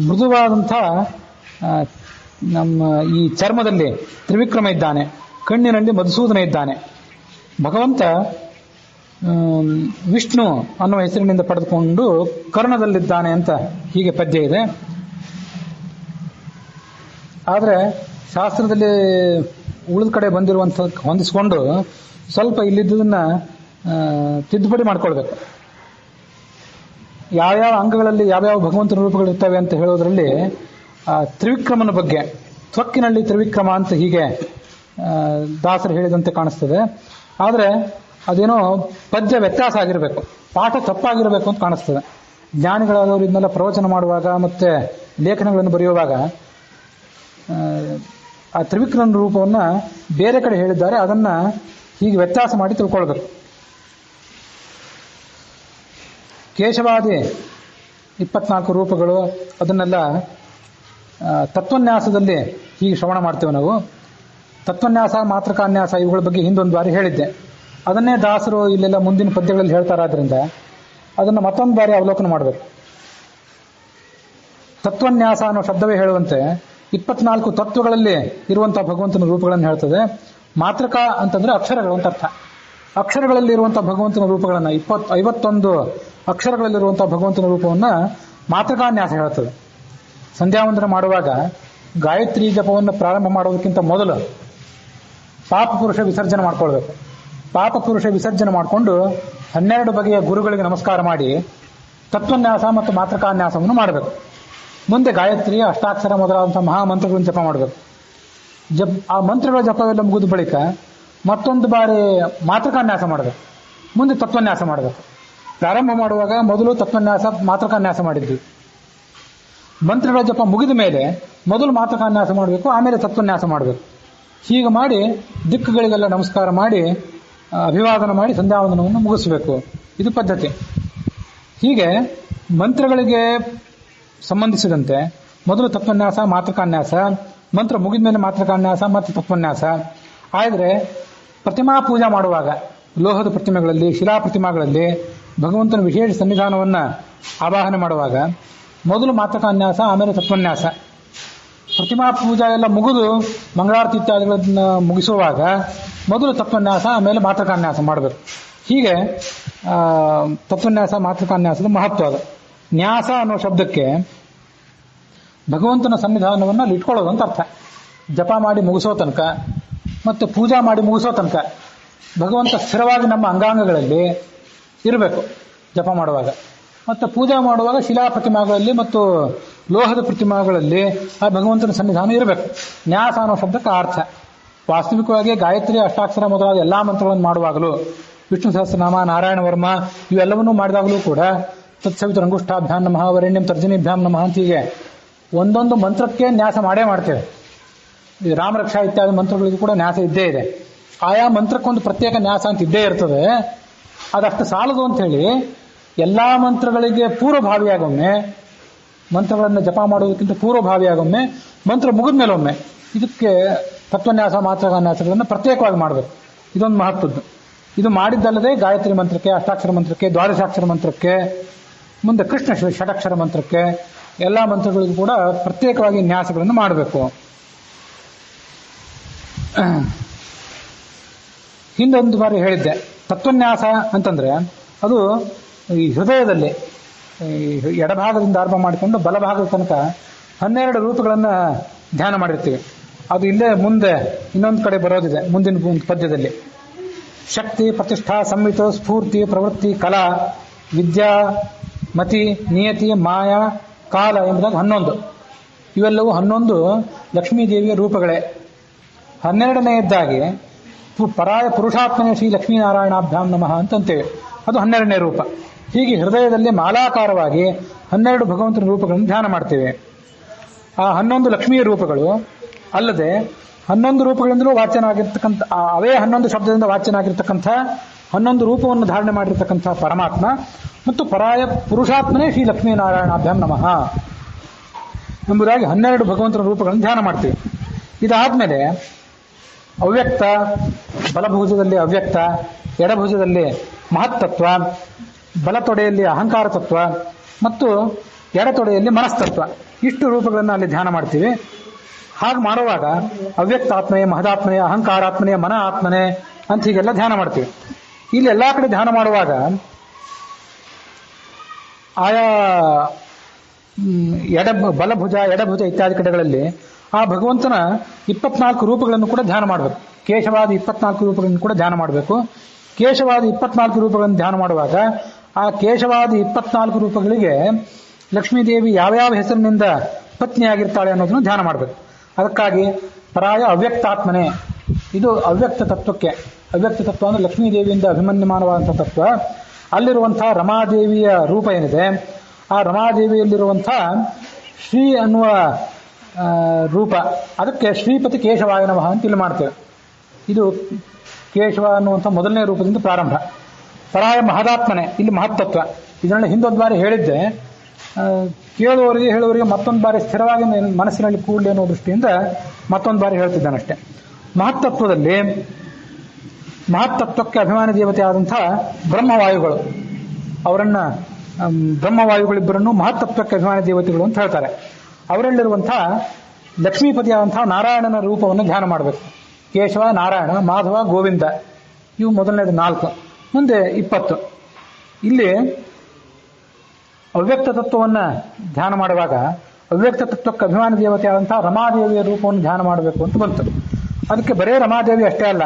ಮೃದುವಾದಂಥ ನಮ್ಮ ಈ ಚರ್ಮದಲ್ಲಿ ತ್ರಿವಿಕ್ರಮ ಇದ್ದಾನೆ, ಕಣ್ಣಿನಲ್ಲಿ ಮಧುಸೂದನ ಇದ್ದಾನೆ. ಭಗವಂತ ವಿಷ್ಣು ಅನ್ನುವ ಹೆಸರಿನಿಂದ ಪಡೆದುಕೊಂಡು ಕರ್ಣದಲ್ಲಿದ್ದಾನೆ ಅಂತ ಹೀಗೆ ಪದ್ಯ ಇದೆ. ಆದರೆ ಶಾಸ್ತ್ರದಲ್ಲಿ ಉಳಿದ ಕಡೆ ಬಂದಿರುವಂಥ ಹೊಂದಿಸಿಕೊಂಡು ಸ್ವಲ್ಪ ಇಲ್ಲಿದ್ದದನ್ನ ತಿದ್ದುಪಡಿ ಮಾಡ್ಕೊಳ್ಬೇಕು. ಯಾವ್ಯಾವ ಅಂಗಗಳಲ್ಲಿ ಯಾವ್ಯಾವ ಭಗವಂತನ ರೂಪಗಳಿರ್ತವೆ ಅಂತ ಹೇಳೋದ್ರಲ್ಲಿ ತ್ರಿವಿಕ್ರಮನ ಬಗ್ಗೆ ತ್ವಕ್ಕಿನಲ್ಲಿ ತ್ರಿವಿಕ್ರಮ ಅಂತ ಹೀಗೆ ದಾಸರು ಹೇಳಿದಂತೆ ಕಾಣಿಸ್ತದೆ. ಆದರೆ ಅದೇನೋ ಪದ್ಯ ವ್ಯತ್ಯಾಸ ಆಗಿರಬೇಕು, ಪಾಠ ತಪ್ಪಾಗಿರಬೇಕು ಅಂತ ಕಾಣಿಸ್ತದೆ. ಜ್ಞಾನಿಗಳಾದವರು ಇದನ್ನೆಲ್ಲ ಪ್ರವಚನ ಮಾಡುವಾಗ ಮತ್ತೆ ಲೇಖನಗಳನ್ನು ಬರೆಯುವಾಗ ಆ ತ್ರಿವಿಕ್ರಮನ ರೂಪವನ್ನು ಬೇರೆ ಕಡೆ ಹೇಳಿದ್ದಾರೆ, ಅದನ್ನ ಹೀಗೆ ವ್ಯತ್ಯಾಸ ಮಾಡಿ ತಿಳ್ಕೊಳ್ಬೇಕು. ಕೇಶವಾದಿ 24 ರೂಪಗಳು ಅದನ್ನೆಲ್ಲ ತತ್ವನ್ಯಾಸದಲ್ಲಿ ಹೀಗೆ ಶ್ರವಣ ಮಾಡ್ತೇವೆ ನಾವು. ತತ್ವನ್ಯಾಸ, ಮಾತೃಕಾನ್ಯಾಸ ಇವುಗಳ ಬಗ್ಗೆ ಹಿಂದೊಂದು ಬಾರಿ ಹೇಳಿದ್ದೆ. ಅದನ್ನೇ ದಾಸರು ಇಲ್ಲೆಲ್ಲ ಮುಂದಿನ ಪದ್ಯಗಳಲ್ಲಿ ಹೇಳ್ತಾರಾದ್ರಿಂದ ಅದನ್ನು ಮತ್ತೊಂದು ಬಾರಿ ಅವಲೋಕನ ಮಾಡಬೇಕು. ತತ್ವನ್ಯಾಸ ಅನ್ನೋ ಶಬ್ದವೇ ಹೇಳುವಂತೆ 24 ತತ್ವಗಳಲ್ಲಿ ಇರುವಂತಹ ಭಗವಂತನ ರೂಪಗಳನ್ನು ಹೇಳ್ತದೆ. ಮಾತೃಕಾ ಅಂತಂದ್ರೆ ಅಕ್ಷರಗಳು ಅಂತ ಅರ್ಥ. ಅಕ್ಷರಗಳಲ್ಲಿ ಇರುವಂತಹ ಭಗವಂತನ ರೂಪಗಳನ್ನ 51 ಅಕ್ಷರಗಳಲ್ಲಿರುವಂತಹ ಭಗವಂತನ ರೂಪವನ್ನ ಮಾತೃಕಾನ್ಯಾಸ ಹೇಳ್ತದೆ. ಸಂಧ್ಯಾವಂದನ ಮಾಡುವಾಗ ಗಾಯತ್ರಿ ಜಪವನ್ನು ಪ್ರಾರಂಭ ಮಾಡೋದಕ್ಕಿಂತ ಮೊದಲು ಪಾಪ ಪುರುಷ ವಿಸರ್ಜನೆ ಮಾಡ್ಕೊಳ್ಬೇಕು. ಪಾಪ ಪುರುಷ ವಿಸರ್ಜನೆ ಮಾಡಿಕೊಂಡು 12 ಬಗೆಯ ಗುರುಗಳಿಗೆ ನಮಸ್ಕಾರ ಮಾಡಿ ತತ್ವನ್ಯಾಸ ಮತ್ತು ಮಾತೃಕಾನ್ಯಾಸವನ್ನು ಮಾಡಬೇಕು. ಮುಂದೆ ಗಾಯತ್ರಿ, ಅಷ್ಟಾಕ್ಷರ ಮೊದಲಾದಂತಹ ಮಹಾಮಂತ್ರಗಳನ್ನು ಜಪ ಮಾಡಬೇಕು. ಆ ಮಂತ್ರಗಳ ಜಪವೆಲ್ಲ ಮುಗಿದ ಬಳಿಕ ಮತ್ತೊಂದು ಬಾರಿ ಮಾತೃಕಾನ್ಯಾಸ ಮಾಡಬೇಕು, ಮುಂದೆ ತತ್ವನ್ಯಾಸ ಮಾಡಬೇಕು. ಪ್ರಾರಂಭ ಮಾಡುವಾಗ ಮೊದಲು ತತ್ವನ್ಯಾಸ ಮಾತೃಕಾನ್ಯಾಸ ಮಾಡಿದ್ವಿ. ಮಂತ್ರಗಳ ಜಪ ಮುಗಿದ ಮೇಲೆ ಮೊದಲು ಮಾತೃಕಾನ್ಯಾಸ ಮಾಡಬೇಕು, ಆಮೇಲೆ ತತ್ವನ್ಯಾಸ ಮಾಡಬೇಕು. ಹೀಗೆ ಮಾಡಿ ದಿಕ್ಕುಗಳಿಗೆಲ್ಲ ನಮಸ್ಕಾರ ಮಾಡಿ ಅಭಿವಾದನ ಮಾಡಿ ಸಂಧ್ಯಾವಂದನವನ್ನು ಮುಗಿಸಬೇಕು. ಇದು ಪದ್ಧತಿ. ಹೀಗೆ ಮಂತ್ರಗಳಿಗೆ ಸಂಬಂಧಿಸಿದಂತೆ ಮೊದಲು ತತ್ವನ್ಯಾಸ, ಮಾತೃಕಾನ್ಯಾಸ, ಮಂತ್ರ ಮುಗಿದ ಮೇಲೆ ಮಾತೃಕಾನ್ಯಾಸ ಮತ್ತು ತತ್ವನ್ಯಾಸ. ಆದರೆ ಪ್ರತಿಮಾ ಪೂಜಾ ಮಾಡುವಾಗ ಲೋಹದ ಪ್ರತಿಮೆಗಳಲ್ಲಿ, ಶಿಲಾ ಪ್ರತಿಮಾಗಳಲ್ಲಿ ಭಗವಂತನ ವಿಶೇಷ ಸನ್ನಿಧಾನವನ್ನು ಆವಾಹನೆ ಮಾಡುವಾಗ ಮೊದಲು ಮಾತೃಕಾನ್ಯಾಸ, ಆಮೇಲೆ ತತ್ವನ್ಯಾಸ. ಪ್ರತಿಮಾ ಪೂಜಾ ಎಲ್ಲ ಮುಗಿದು ಮಂಗಳಾರತಿ ಇತ್ಯಾದಿಗಳನ್ನು ಮುಗಿಸುವಾಗ ಮೊದಲು ತತ್ವನ್ಯಾಸ, ಆಮೇಲೆ ಮಾತೃಕಾನ್ಯಾಸ ಮಾಡಬೇಕು. ಹೀಗೆ ತತ್ವನ್ಯಾಸ, ಮಾತೃಕಾನ್ಯಾಸದ ಮಹತ್ವ ಅದು. ನ್ಯಾಸ ಅನ್ನೋ ಶಬ್ದಕ್ಕೆ ಭಗವಂತನ ಸನ್ನಿಧಾನವನ್ನು ಅಲ್ಲಿ ಇಟ್ಕೊಳ್ಳೋದು ಅಂತ ಅರ್ಥ. ಜಪ ಮಾಡಿ ಮುಗಿಸೋ ತನಕ ಮತ್ತು ಪೂಜಾ ಮಾಡಿ ಮುಗಿಸೋ ತನಕ ಭಗವಂತ ಸ್ಥಿರವಾಗಿ ನಮ್ಮ ಅಂಗಾಂಗಗಳಲ್ಲಿ ಇರಬೇಕು. ಜಪ ಮಾಡುವಾಗ ಮತ್ತು ಪೂಜಾ ಮಾಡುವಾಗ ಶಿಲಾ ಪ್ರತಿಮಾಗಳಲ್ಲಿ ಮತ್ತು ಲೋಹದ ಪ್ರತಿಮಾಗಳಲ್ಲಿ ಆ ಭಗವಂತನ ಸನ್ನಿಧಾನ ಇರಬೇಕು. ನ್ಯಾಸ ಅನ್ನೋ ಶಬ್ದಕ್ಕೆ ಅರ್ಥ. ವಾಸ್ತವಿಕವಾಗಿ ಗಾಯತ್ರಿ, ಅಷ್ಟಾಕ್ಷರ ಮೊದಲಾದ ಎಲ್ಲಾ ಮಂತ್ರಗಳನ್ನು ಮಾಡುವಾಗಲೂ, ವಿಷ್ಣು ಸಹಸ್ರನಾಮ, ನಾರಾಯಣ ವರ್ಮ ಇವೆಲ್ಲವನ್ನೂ ಮಾಡಿದಾಗಲೂ ಕೂಡ ತತ್ಸವಿತ ರಂಗುಷ್ಠಾಭ್ಯಾಂ ನಮಃ, ವರೆಣ್ಯಂ ತರ್ಜನೀಭ್ಯಾಂ ನಮಃ ಅಂತ ಹೀಗೆ ಒಂದೊಂದು ಮಂತ್ರಕ್ಕೆ ನ್ಯಾಸ ಮಾಡೇ ಮಾಡ್ತೇವೆ. ಈ ರಾಮರಕ್ಷಾ ಇತ್ಯಾದಿ ಮಂತ್ರಗಳಿಗೂ ಕೂಡ ನ್ಯಾಸ ಇದ್ದೇ ಇದೆ. ಆಯಾ ಮಂತ್ರಕ್ಕೊಂದು ಪ್ರತ್ಯೇಕ ನ್ಯಾಸ ಅಂತ ಇದ್ದೇ ಇರ್ತದೆ. ಅದಷ್ಟು ಸಾಲದು ಅಂತ ಹೇಳಿ ಎಲ್ಲಾ ಮಂತ್ರಗಳಿಗೆ ಪೂರ್ವಭಾವಿಯಾಗೊಮ್ಮೆ, ಮಂತ್ರಗಳನ್ನು ಜಪ ಮಾಡುವುದಕ್ಕಿಂತ ಪೂರ್ವಭಾವಿಯಾಗೊಮ್ಮೆ, ಮಂತ್ರ ಮುಗಿದ ಮೇಲೆ ಒಮ್ಮೆ ಇದಕ್ಕೆ ತತ್ವನ್ಯಾಸ, ಮಾತೃಕಾನ್ಯಾಸಗಳನ್ನು ಪ್ರತ್ಯೇಕವಾಗಿ ಮಾಡಬೇಕು. ಇದೊಂದು ಮಹತ್ವದ್ದು. ಇದು ಮಾಡಿದ್ದಲ್ಲದೆ ಗಾಯತ್ರಿ ಮಂತ್ರಕ್ಕೆ, ಅಷ್ಟಾಕ್ಷರ ಮಂತ್ರಕ್ಕೆ, ದ್ವಾದಶಾಕ್ಷರ ಮಂತ್ರಕ್ಕೆ, ಮುಂದೆ ಕೃಷ್ಣ ಷಡಕ್ಷರ ಮಂತ್ರಕ್ಕೆ ಎಲ್ಲ ಮಂತ್ರಗಳಿಗೂ ಕೂಡ ಪ್ರತ್ಯೇಕವಾಗಿ ನ್ಯಾಸಗಳನ್ನು ಮಾಡಬೇಕು. ಹಿಂದೊಂದು ಬಾರಿ ಹೇಳಿದ್ದೆ, ತತ್ವನ್ಯಾಸ ಅಂತಂದ್ರೆ ಅದು ಈ ಹೃದಯದಲ್ಲಿ ಎಡಭಾಗದಿಂದ ಆರಂಭ ಮಾಡಿಕೊಂಡು ಬಲಭಾಗದ ತನಕ 12 ರೂಪಗಳನ್ನು ಧ್ಯಾನ ಮಾಡಿರ್ತೀವಿ. ಅದು ಇಲ್ಲೇ ಮುಂದೆ ಇನ್ನೊಂದು ಕಡೆ ಬರೋದಿದೆ ಮುಂದಿನ ಪದ್ಯದಲ್ಲಿ. ಶಕ್ತಿ, ಪ್ರತಿಷ್ಠಾ, ಸಂಹಿತ, ಸ್ಫೂರ್ತಿ, ಪ್ರವೃತ್ತಿ, ಕಲಾ, ವಿದ್ಯಾ, ಮತಿ, ನಿಯತಿ, ಮಾಯಾ, ಕಾಲ ಎಂಬುದಾಗಿ 11. ಇವೆಲ್ಲವೂ 11 ಲಕ್ಷ್ಮೀದೇವಿಯ ರೂಪಗಳೇ. 12ನೇದ್ದಾಗಿ ಪರಾಯ ಪುರುಷಾತ್ಮನೇ ಶ್ರೀ ಲಕ್ಷ್ಮೀನಾರಾಯಣಾಭ್ಯಾಂ ನಮಃ ಅಂತಂತೇವೆ. ಅದು 12ನೇ ರೂಪ. ಹೀಗೆ ಹೃದಯದಲ್ಲಿ ಮಾಲಾಕಾರವಾಗಿ 12 ಭಗವಂತನ ರೂಪಗಳನ್ನು ಧ್ಯಾನ ಮಾಡ್ತೇವೆ. ಆ 11 ಲಕ್ಷ್ಮೀಯ ರೂಪಗಳು ಅಲ್ಲದೆ 11 ರೂಪಗಳಿಂದಲೂ ವಾಚ್ಯನಾಗಿರ್ತಕ್ಕಂಥ, ಅವೇ 11 ಶಬ್ದದಿಂದ ವಾಚ್ಯನಾಗಿರ್ತಕ್ಕಂಥ 11 ರೂಪವನ್ನು ಧಾರಣೆ ಮಾಡಿರ್ತಕ್ಕಂಥ ಪರಮಾತ್ಮ ಮತ್ತು ಪರಾಯ ಪುರುಷಾತ್ಮನೇ ಶ್ರೀ ಲಕ್ಷ್ಮೀನಾರಾಯಣಾಭ್ಯಾಂ ನಮಃ ಎಂಬುದಾಗಿ 12 ಭಗವಂತನ ರೂಪಗಳನ್ನು ಧ್ಯಾನ ಮಾಡ್ತೀವಿ. ಇದಾದ್ಮೇಲೆ ಅವ್ಯಕ್ತ, ಬಲಭುಜದಲ್ಲಿ ಅವ್ಯಕ್ತ, ಎಡಭುಜದಲ್ಲಿ ಮಹತ್ತತ್ವ, ಬಲತೊಡೆಯಲ್ಲಿ ಅಹಂಕಾರ ತತ್ವ ಮತ್ತು ಎಡತೊಡೆಯಲ್ಲಿ ಮನಸ್ತತ್ವ, ಇಷ್ಟು ರೂಪಗಳನ್ನು ಅಲ್ಲಿ ಧ್ಯಾನ ಮಾಡ್ತೀವಿ. ಹಾಗೆ ಮಾಡುವಾಗ ಅವ್ಯಕ್ತಾತ್ಮನೆ, ಮಹದಾತ್ಮನೆ, ಅಹಂಕಾರಾತ್ಮನೆ, ಮನ ಆತ್ಮನೆ ಅಂತ ಹೀಗೆಲ್ಲ ಧ್ಯಾನ ಮಾಡ್ತೀವಿ. ಇಲ್ಲಿ ಎಲ್ಲಾ ಕಡೆ ಧ್ಯಾನ ಮಾಡುವಾಗ ಆಯಾ ಬಲಭುಜ, ಎಡಭುಜ ಇತ್ಯಾದಿ ಕಡೆಗಳಲ್ಲಿ ಆ ಭಗವಂತನ 24 ರೂಪಗಳನ್ನು ಕೂಡ ಧ್ಯಾನ ಮಾಡಬೇಕು. ಕೇಶವಾದಿ 24 ರೂಪಗಳನ್ನು ಕೂಡ ಧ್ಯಾನ ಮಾಡಬೇಕು. ಕೇಶವಾದಿ 24 ರೂಪಗಳನ್ನು ಧ್ಯಾನ ಮಾಡುವಾಗ ಆ ಕೇಶವಾದಿ 24 ರೂಪಗಳಿಗೆ ಲಕ್ಷ್ಮೀದೇವಿ ಯಾವ್ಯಾವ ಹೆಸರಿನಿಂದ ಪತ್ನಿಯಾಗಿರ್ತಾಳೆ ಅನ್ನೋದನ್ನು ಧ್ಯಾನ ಮಾಡಬೇಕು. ಅದಕ್ಕಾಗಿ ಪರಾಯ ಅವ್ಯಕ್ತಾತ್ಮನೆ, ಇದು ಅವ್ಯಕ್ತ ತತ್ವಕ್ಕೆ. ಅವ್ಯಕ್ತ ತತ್ವ ಅಂದರೆ ಲಕ್ಷ್ಮೀದೇವಿಯಿಂದ ಅಭಿಮನ್ಯಮಾನವಾದಂಥ ತತ್ವ. ಅಲ್ಲಿರುವಂತಹ ರಮಾದೇವಿಯ ರೂಪ ಏನಿದೆ, ಆ ರಮಾದೇವಿಯಲ್ಲಿರುವಂಥ ಶ್ರೀ ಅನ್ನುವ ರೂಪ, ಅದಕ್ಕೆ ಶ್ರೀಪತಿ ಕೇಶವಾಯ ನಮಃ ಅಂತ ಇಲ್ಲಿ ಮಾಡ್ತೇವೆ. ಇದು ಕೇಶವ ಅನ್ನುವಂಥ ಮೊದಲನೇ ರೂಪದಿಂದ ಪ್ರಾರಂಭ. ಪರಾಯ ಮಹದಾತ್ಮನೆ, ಇಲ್ಲಿ ಮಹತ್ತತ್ವ. ಇದನ್ನೆಲ್ಲ ಹಿಂದೊಂದು ಬಾರಿ ಹೇಳಿದ್ದೆ, ಹೇಳುವವರಿಗೆ ಮತ್ತೊಂದು ಬಾರಿ ಸ್ಥಿರವಾಗಿ ಮನಸ್ಸಿನಲ್ಲಿ ಕೂಡಲಿ ಅನ್ನೋ ದೃಷ್ಟಿಯಿಂದ ಮತ್ತೊಂದು ಬಾರಿ ಹೇಳ್ತಿದ್ದಾನಷ್ಟೆ. ಮಹತ್ತತ್ವದಲ್ಲಿ ಮಹತ್ತತ್ವಕ್ಕೆ ಅಭಿಮಾನಿ ದೇವತೆ ಆದಂಥ ಬ್ರಹ್ಮವಾಯುಗಳು, ಅವರನ್ನ ಬ್ರಹ್ಮವಾಯುಗಳಿಬ್ಬರನ್ನು ಮಹತ್ತತ್ವಕ್ಕೆ ಅಭಿಮಾನಿ ದೇವತೆಗಳು ಅಂತ ಹೇಳ್ತಾರೆ. ಅವರಲ್ಲಿರುವಂಥ ಲಕ್ಷ್ಮೀಪತಿಯಾದಂತಹ ನಾರಾಯಣನ ರೂಪವನ್ನು ಧ್ಯಾನ ಮಾಡಬೇಕು. ಕೇಶವ, ನಾರಾಯಣ, ಮಾಧವ, ಗೋವಿಂದ, ಇವು ಮೊದಲನೇದು 4. ಮುಂದೆ 20. ಇಲ್ಲಿ ಅವ್ಯಕ್ತ ತತ್ವವನ್ನು ಧ್ಯಾನ ಮಾಡುವಾಗ ಅವ್ಯಕ್ತ ತತ್ವಕ್ಕೆ ಅಭಿಮಾನಿ ದೇವತೆಯಾದಂತಹ ರಮಾದೇವಿಯ ರೂಪವನ್ನು ಧ್ಯಾನ ಮಾಡಬೇಕು ಅಂತ ಬಂತು. ಅದಕ್ಕೆ ಬರೇ ರಮಾದೇವಿ ಅಷ್ಟೇ ಅಲ್ಲ,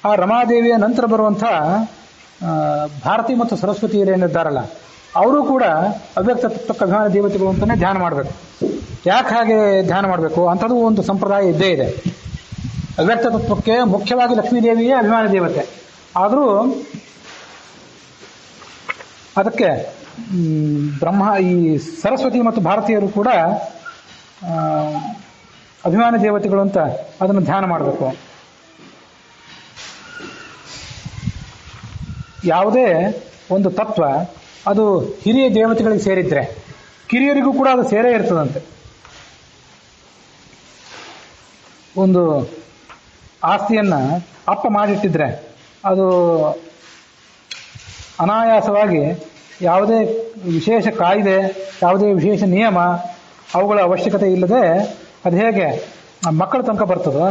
ಆ ರಮಾದೇವಿಯ ನಂತರ ಬರುವಂಥ ಭಾರತಿ ಮತ್ತು ಸರಸ್ವತಿಯರೇನಿದ್ದಾರಲ್ಲ, ಅವರು ಕೂಡ ಅವ್ಯಕ್ತ ತತ್ವಕ್ಕೆ ಅಭಿಮಾನಿ ದೇವತೆಗಳು ಅಂತಾನೆ ಧ್ಯಾನ ಮಾಡಬೇಕು. ಯಾಕೆ ಹಾಗೆ ಧ್ಯಾನ ಮಾಡಬೇಕು? ಅಂಥದ್ದು ಒಂದು ಸಂಪ್ರದಾಯ ಇದ್ದೇ ಇದೆ. ಅವ್ಯಕ್ತ ತತ್ವಕ್ಕೆ ಮುಖ್ಯವಾಗಿ ಲಕ್ಷ್ಮೀದೇವಿಯೇ ಅಭಿಮಾನಿ ದೇವತೆ. ಆದರೂ ಅದಕ್ಕೆ ಈ ಸರಸ್ವತಿ ಮತ್ತು ಭಾರತೀಯರು ಕೂಡ ಅಭಿಮಾನಿ ದೇವತೆಗಳು ಅಂತ ಅದನ್ನು ಧ್ಯಾನ ಮಾಡಬೇಕು. ಯಾವುದೇ ಒಂದು ತತ್ವ ಅದು ಹಿರಿಯ ದೇವತೆಗಳಿಗೆ ಸೇರಿದ್ರೆ ಕಿರಿಯರಿಗೂ ಕೂಡ ಅದು ಸೇರೇ ಇರ್ತದಂತೆ. ಒಂದು ಆಸ್ತಿಯನ್ನ ಅಪ್ಪ ಮಾಡಿಟ್ಟಿದ್ರೆ ಅದು ಅನಾಯಾಸವಾಗಿ ಯಾವುದೇ ವಿಶೇಷ ಕಾಯ್ದೆ, ಯಾವುದೇ ವಿಶೇಷ ನಿಯಮ ಅವುಗಳ ಅವಶ್ಯಕತೆ ಇಲ್ಲದೆ ಅದು ಹೇಗೆ ಮಕ್ಕಳ ತನಕ ಬರ್ತದೋ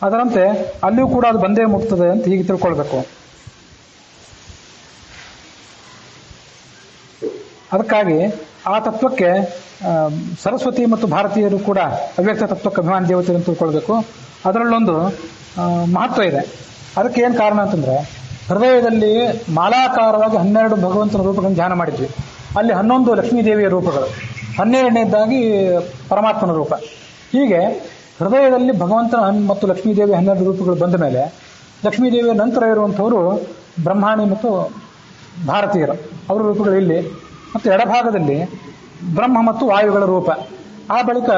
ಅದರಂತೆ ಅಲ್ಲಿಯೂ ಕೂಡ ಅದು ಬಂದೇ ಮುಟ್ತದೆ ಅಂತ ಹೀಗೆ ತಿಳ್ಕೊಳ್ಬೇಕು. ಅದಕ್ಕಾಗಿ ಆ ತತ್ವಕ್ಕೆ ಸರಸ್ವತಿ ಮತ್ತು ಭಾರತೀಯರು ಕೂಡ ಅವ್ಯಕ್ತ ತತ್ವಕ್ಕೆ ಅಭಿಮಾನಿ ದೇವತೆ ಅಂತ ತಿಳ್ಕೊಳ್ಬೇಕು. ಅದರಲ್ಲೊಂದು ಮಹತ್ವ ಇದೆ. ಅದಕ್ಕೆ ಏನು ಕಾರಣ ಅಂತಂದ್ರೆ, ಹೃದಯದಲ್ಲಿ ಮಾಲಾಕಾರವಾಗಿ 12 ಭಗವಂತನ ರೂಪಗಳನ್ನು ಧ್ಯಾನ ಮಾಡಿದ್ವಿ. ಅಲ್ಲಿ 11 ಲಕ್ಷ್ಮೀದೇವಿಯ ರೂಪಗಳು, 12ನೇದಾಗಿ ಪರಮಾತ್ಮನ ರೂಪ. ಹೀಗೆ ಹೃದಯದಲ್ಲಿ ಭಗವಂತನ ಮತ್ತು ಲಕ್ಷ್ಮೀದೇವಿಯ 12 ರೂಪಗಳು ಬಂದ ಮೇಲೆ ಲಕ್ಷ್ಮೀದೇವಿಯ ನಂತರ ಇರುವಂಥವರು ಬ್ರಹ್ಮಾಣಿ ಮತ್ತು ಭಾರತೀಯರು, ಅವರ ರೂಪಗಳು ಇಲ್ಲಿ. ಮತ್ತು ಎಡಭಾಗದಲ್ಲಿ ಬ್ರಹ್ಮ ಮತ್ತು ವಾಯುಗಳ ರೂಪ. ಆ ಬಳಿಕ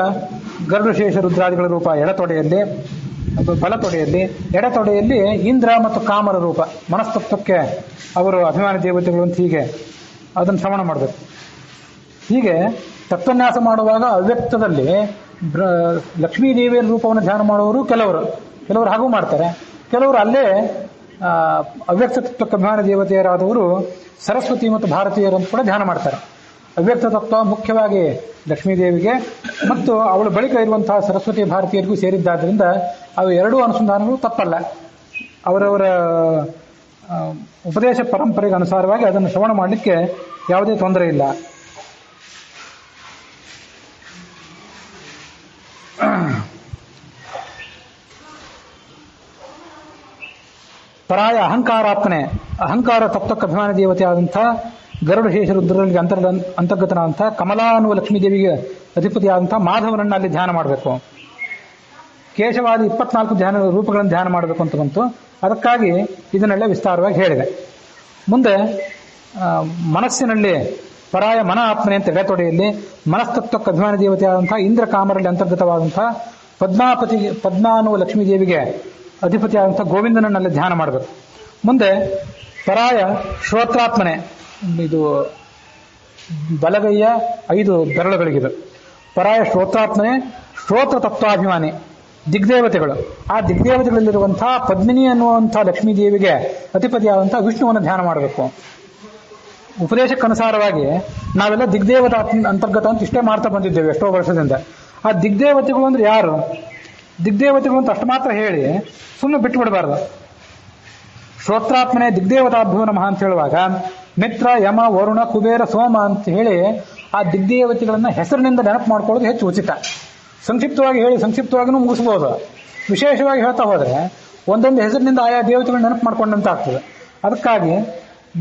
ಗರುಡಶೇಷ ರುದ್ರಾದಿಗಳ ರೂಪ ಎಡತೊಡೆಯಲ್ಲಿ, ಬಲತೊಡೆಯಲ್ಲಿ. ಎಡತೊಡೆಯಲ್ಲಿ ಇಂದ್ರ ಮತ್ತು ಕಾಮರ ರೂಪ, ಮನಸ್ತತ್ವಕ್ಕೆ ಅವರು ಅಭಿಮಾನಿ ದೇವತೆಗಳು ಅಂತ ಹೀಗೆ ಅದನ್ನು ಶ್ರವಣ ಮಾಡಬೇಕು. ಹೀಗೆ ತತ್ವನ್ಯಾಸ ಮಾಡುವಾಗ ಅವ್ಯಕ್ತದಲ್ಲಿ ಲಕ್ಷ್ಮೀದೇವಿಯ ರೂಪವನ್ನು ಧ್ಯಾನ ಮಾಡುವವರು ಕೆಲವರು ಹಾಗೂ ಮಾಡ್ತಾರೆ. ಕೆಲವರು ಅಲ್ಲೇ ಅವ್ಯಕ್ತ ತತ್ವಕ್ಕೆ ಅಭಿಮಾನಿ ದೇವತೆಯರಾದವರು ಸರಸ್ವತಿ ಮತ್ತು ಭಾರತೀಯರಂತ ಕೂಡ ಧ್ಯಾನ ಮಾಡ್ತಾರೆ. ಅವ್ಯಕ್ತ ತತ್ವ ಮುಖ್ಯವಾಗಿ ಲಕ್ಷ್ಮೀದೇವಿಗೆ ಮತ್ತು ಅವಳ ಬಳಿಕ ಇರುವಂತಹ ಸರಸ್ವತಿ ಭಾರತೀಯರಿಗೂ ಸೇರಿದ್ದಾದ್ರಿಂದ ಅವು ಎರಡೂ ಅನುಸಂಧಾನಗಳು ತಪ್ಪಲ್ಲ. ಅವರವರ ಉಪದೇಶ ಪರಂಪರೆಗೆ ಅನುಸಾರವಾಗಿ ಅದನ್ನು ಶ್ರವಣ ಮಾಡಲಿಕ್ಕೆ ಯಾವುದೇ ತೊಂದರೆ ಇಲ್ಲ. ಪರಾಯ ಅಹಂಕಾರಾತ್ಮನೆ, ಅಹಂಕಾರ ತತ್ವಕ್ಕೆ ಅಭಿಮಾನಿ ದೇವತೆ ಆದಂಥ ಗರುಡಶೇಷ ರುದ್ರರಿಗೆ ಅಂತರ್ಗತನಾದಂಥ ಕಮಲಾ ಅನ್ನುವ ಲಕ್ಷ್ಮೀದೇವಿಗೆ ಅಧಿಪತಿಯಾದಂಥ ಮಾಧವನನ್ನು ಅಲ್ಲಿ ಧ್ಯಾನ ಮಾಡಬೇಕು. ಕೇಶವಾದಿ 24 ಧ್ಯಾನ ರೂಪಗಳನ್ನು ಧ್ಯಾನ ಮಾಡಬೇಕು ಅಂತ ಬಂತು. ಅದಕ್ಕಾಗಿ ಇದನ್ನೆಲ್ಲ ವಿಸ್ತಾರವಾಗಿ ಹೇಳಿದೆ. ಮುಂದೆ ಮನಸ್ಸಿನಲ್ಲಿ ಪರಾಯ ಮನ ಆತ್ಮನೆ ಅಂತ ಎಡತೊಡೆಯಲ್ಲಿ ಮನಸ್ತತ್ವಕ್ಕೆ ಅಭಿಮಾನಿ ದೇವತೆಯಾದಂಥ ಇಂದ್ರ ಕಾಮರಲ್ಲಿ ಅಂತರ್ಗತವಾದಂಥ ಪದ್ಮಾ ಅನ್ನುವ ಲಕ್ಷ್ಮೀದೇವಿಗೆ ಅಧಿಪತಿಯಾದಂಥ ಗೋವಿಂದನನ್ನಲ್ಲಿ ಧ್ಯಾನ ಮಾಡಬೇಕು. ಮುಂದೆ ಪರಾಯ ಶ್ರೋತ್ರಾತ್ಮನೆ, ಇದು ಬಲಗೈಯ 5 ಬೆರಳುಗಳಿಗಿದೆ. ಪರಾಯ ಶ್ರೋತ್ರಾತ್ಮನೆ, ಶ್ರೋತ್ರ ತತ್ವಾಭಿಮಾನಿ, ದಿಗ್ದೇವತೆಗಳು. ಆ ದಿಗ್ದೇವತೆಗಳಲ್ಲಿರುವಂತಹ ಪದ್ಮಿನಿ ಅನ್ನುವಂಥ ಲಕ್ಷ್ಮೀದೇವಿಗೆ ಅಧಿಪತಿಯಾದಂಥ ವಿಷ್ಣುವನ್ನು ಧ್ಯಾನ ಮಾಡಬೇಕು. ಉಪದೇಶಕ್ಕನುಸಾರವಾಗಿ ನಾವೆಲ್ಲ ದಿಗ್ದೇವತಾ ಅಂತರ್ಗತ ಅಂತ ಇಷ್ಟೇ ಮಾಡ್ತಾ ಬಂದಿದ್ದೇವೆ ಎಷ್ಟೋ ವರ್ಷದಿಂದ. ಆ ದಿಗ್ದೇವತೆಗಳು ಅಂದ್ರೆ ಯಾರು? ದಿಗ್ದೇವತೆಗಳು ಅಂತ ಅಷ್ಟು ಮಾತ್ರ ಹೇಳಿ ಸುಮ್ಮನೆ ಬಿಟ್ಟು ಬಿಡಬಾರ್ದು. ಶ್ರೋತ್ರಾತ್ಮನೆ ದಿಗ್ದೇವತಾಭ್ಯೋ ನಮಃ ಅಂತ ಹೇಳುವಾಗ ಮಿತ್ರ, ಯಮ, ವರುಣ, ಕುಬೇರ, ಸೋಮ ಅಂತ ಹೇಳಿ ಆ ದಿಗ್ದೇವತೆಗಳನ್ನ ಹೆಸರಿನಿಂದ ನೆನಪು ಮಾಡ್ಕೊಳ್ಳೋದು ಹೆಚ್ಚು ಉಚಿತ. ಸಂಕ್ಷಿಪ್ತವಾಗಿ ಹೇಳಿ ಸಂಕ್ಷಿಪ್ತವಾಗಿನೂ ಮುಗಿಸ್ಬೋದು. ವಿಶೇಷವಾಗಿ ಹೇಳ್ತಾ ಹೋದ್ರೆ ಒಂದೊಂದು ಹೆಸರಿನಿಂದ ಆಯಾ ದೇವತೆಗಳನ್ನ ನೆನಪು ಮಾಡ್ಕೊಂಡಂತ ಆಗ್ತದೆ. ಅದಕ್ಕಾಗಿ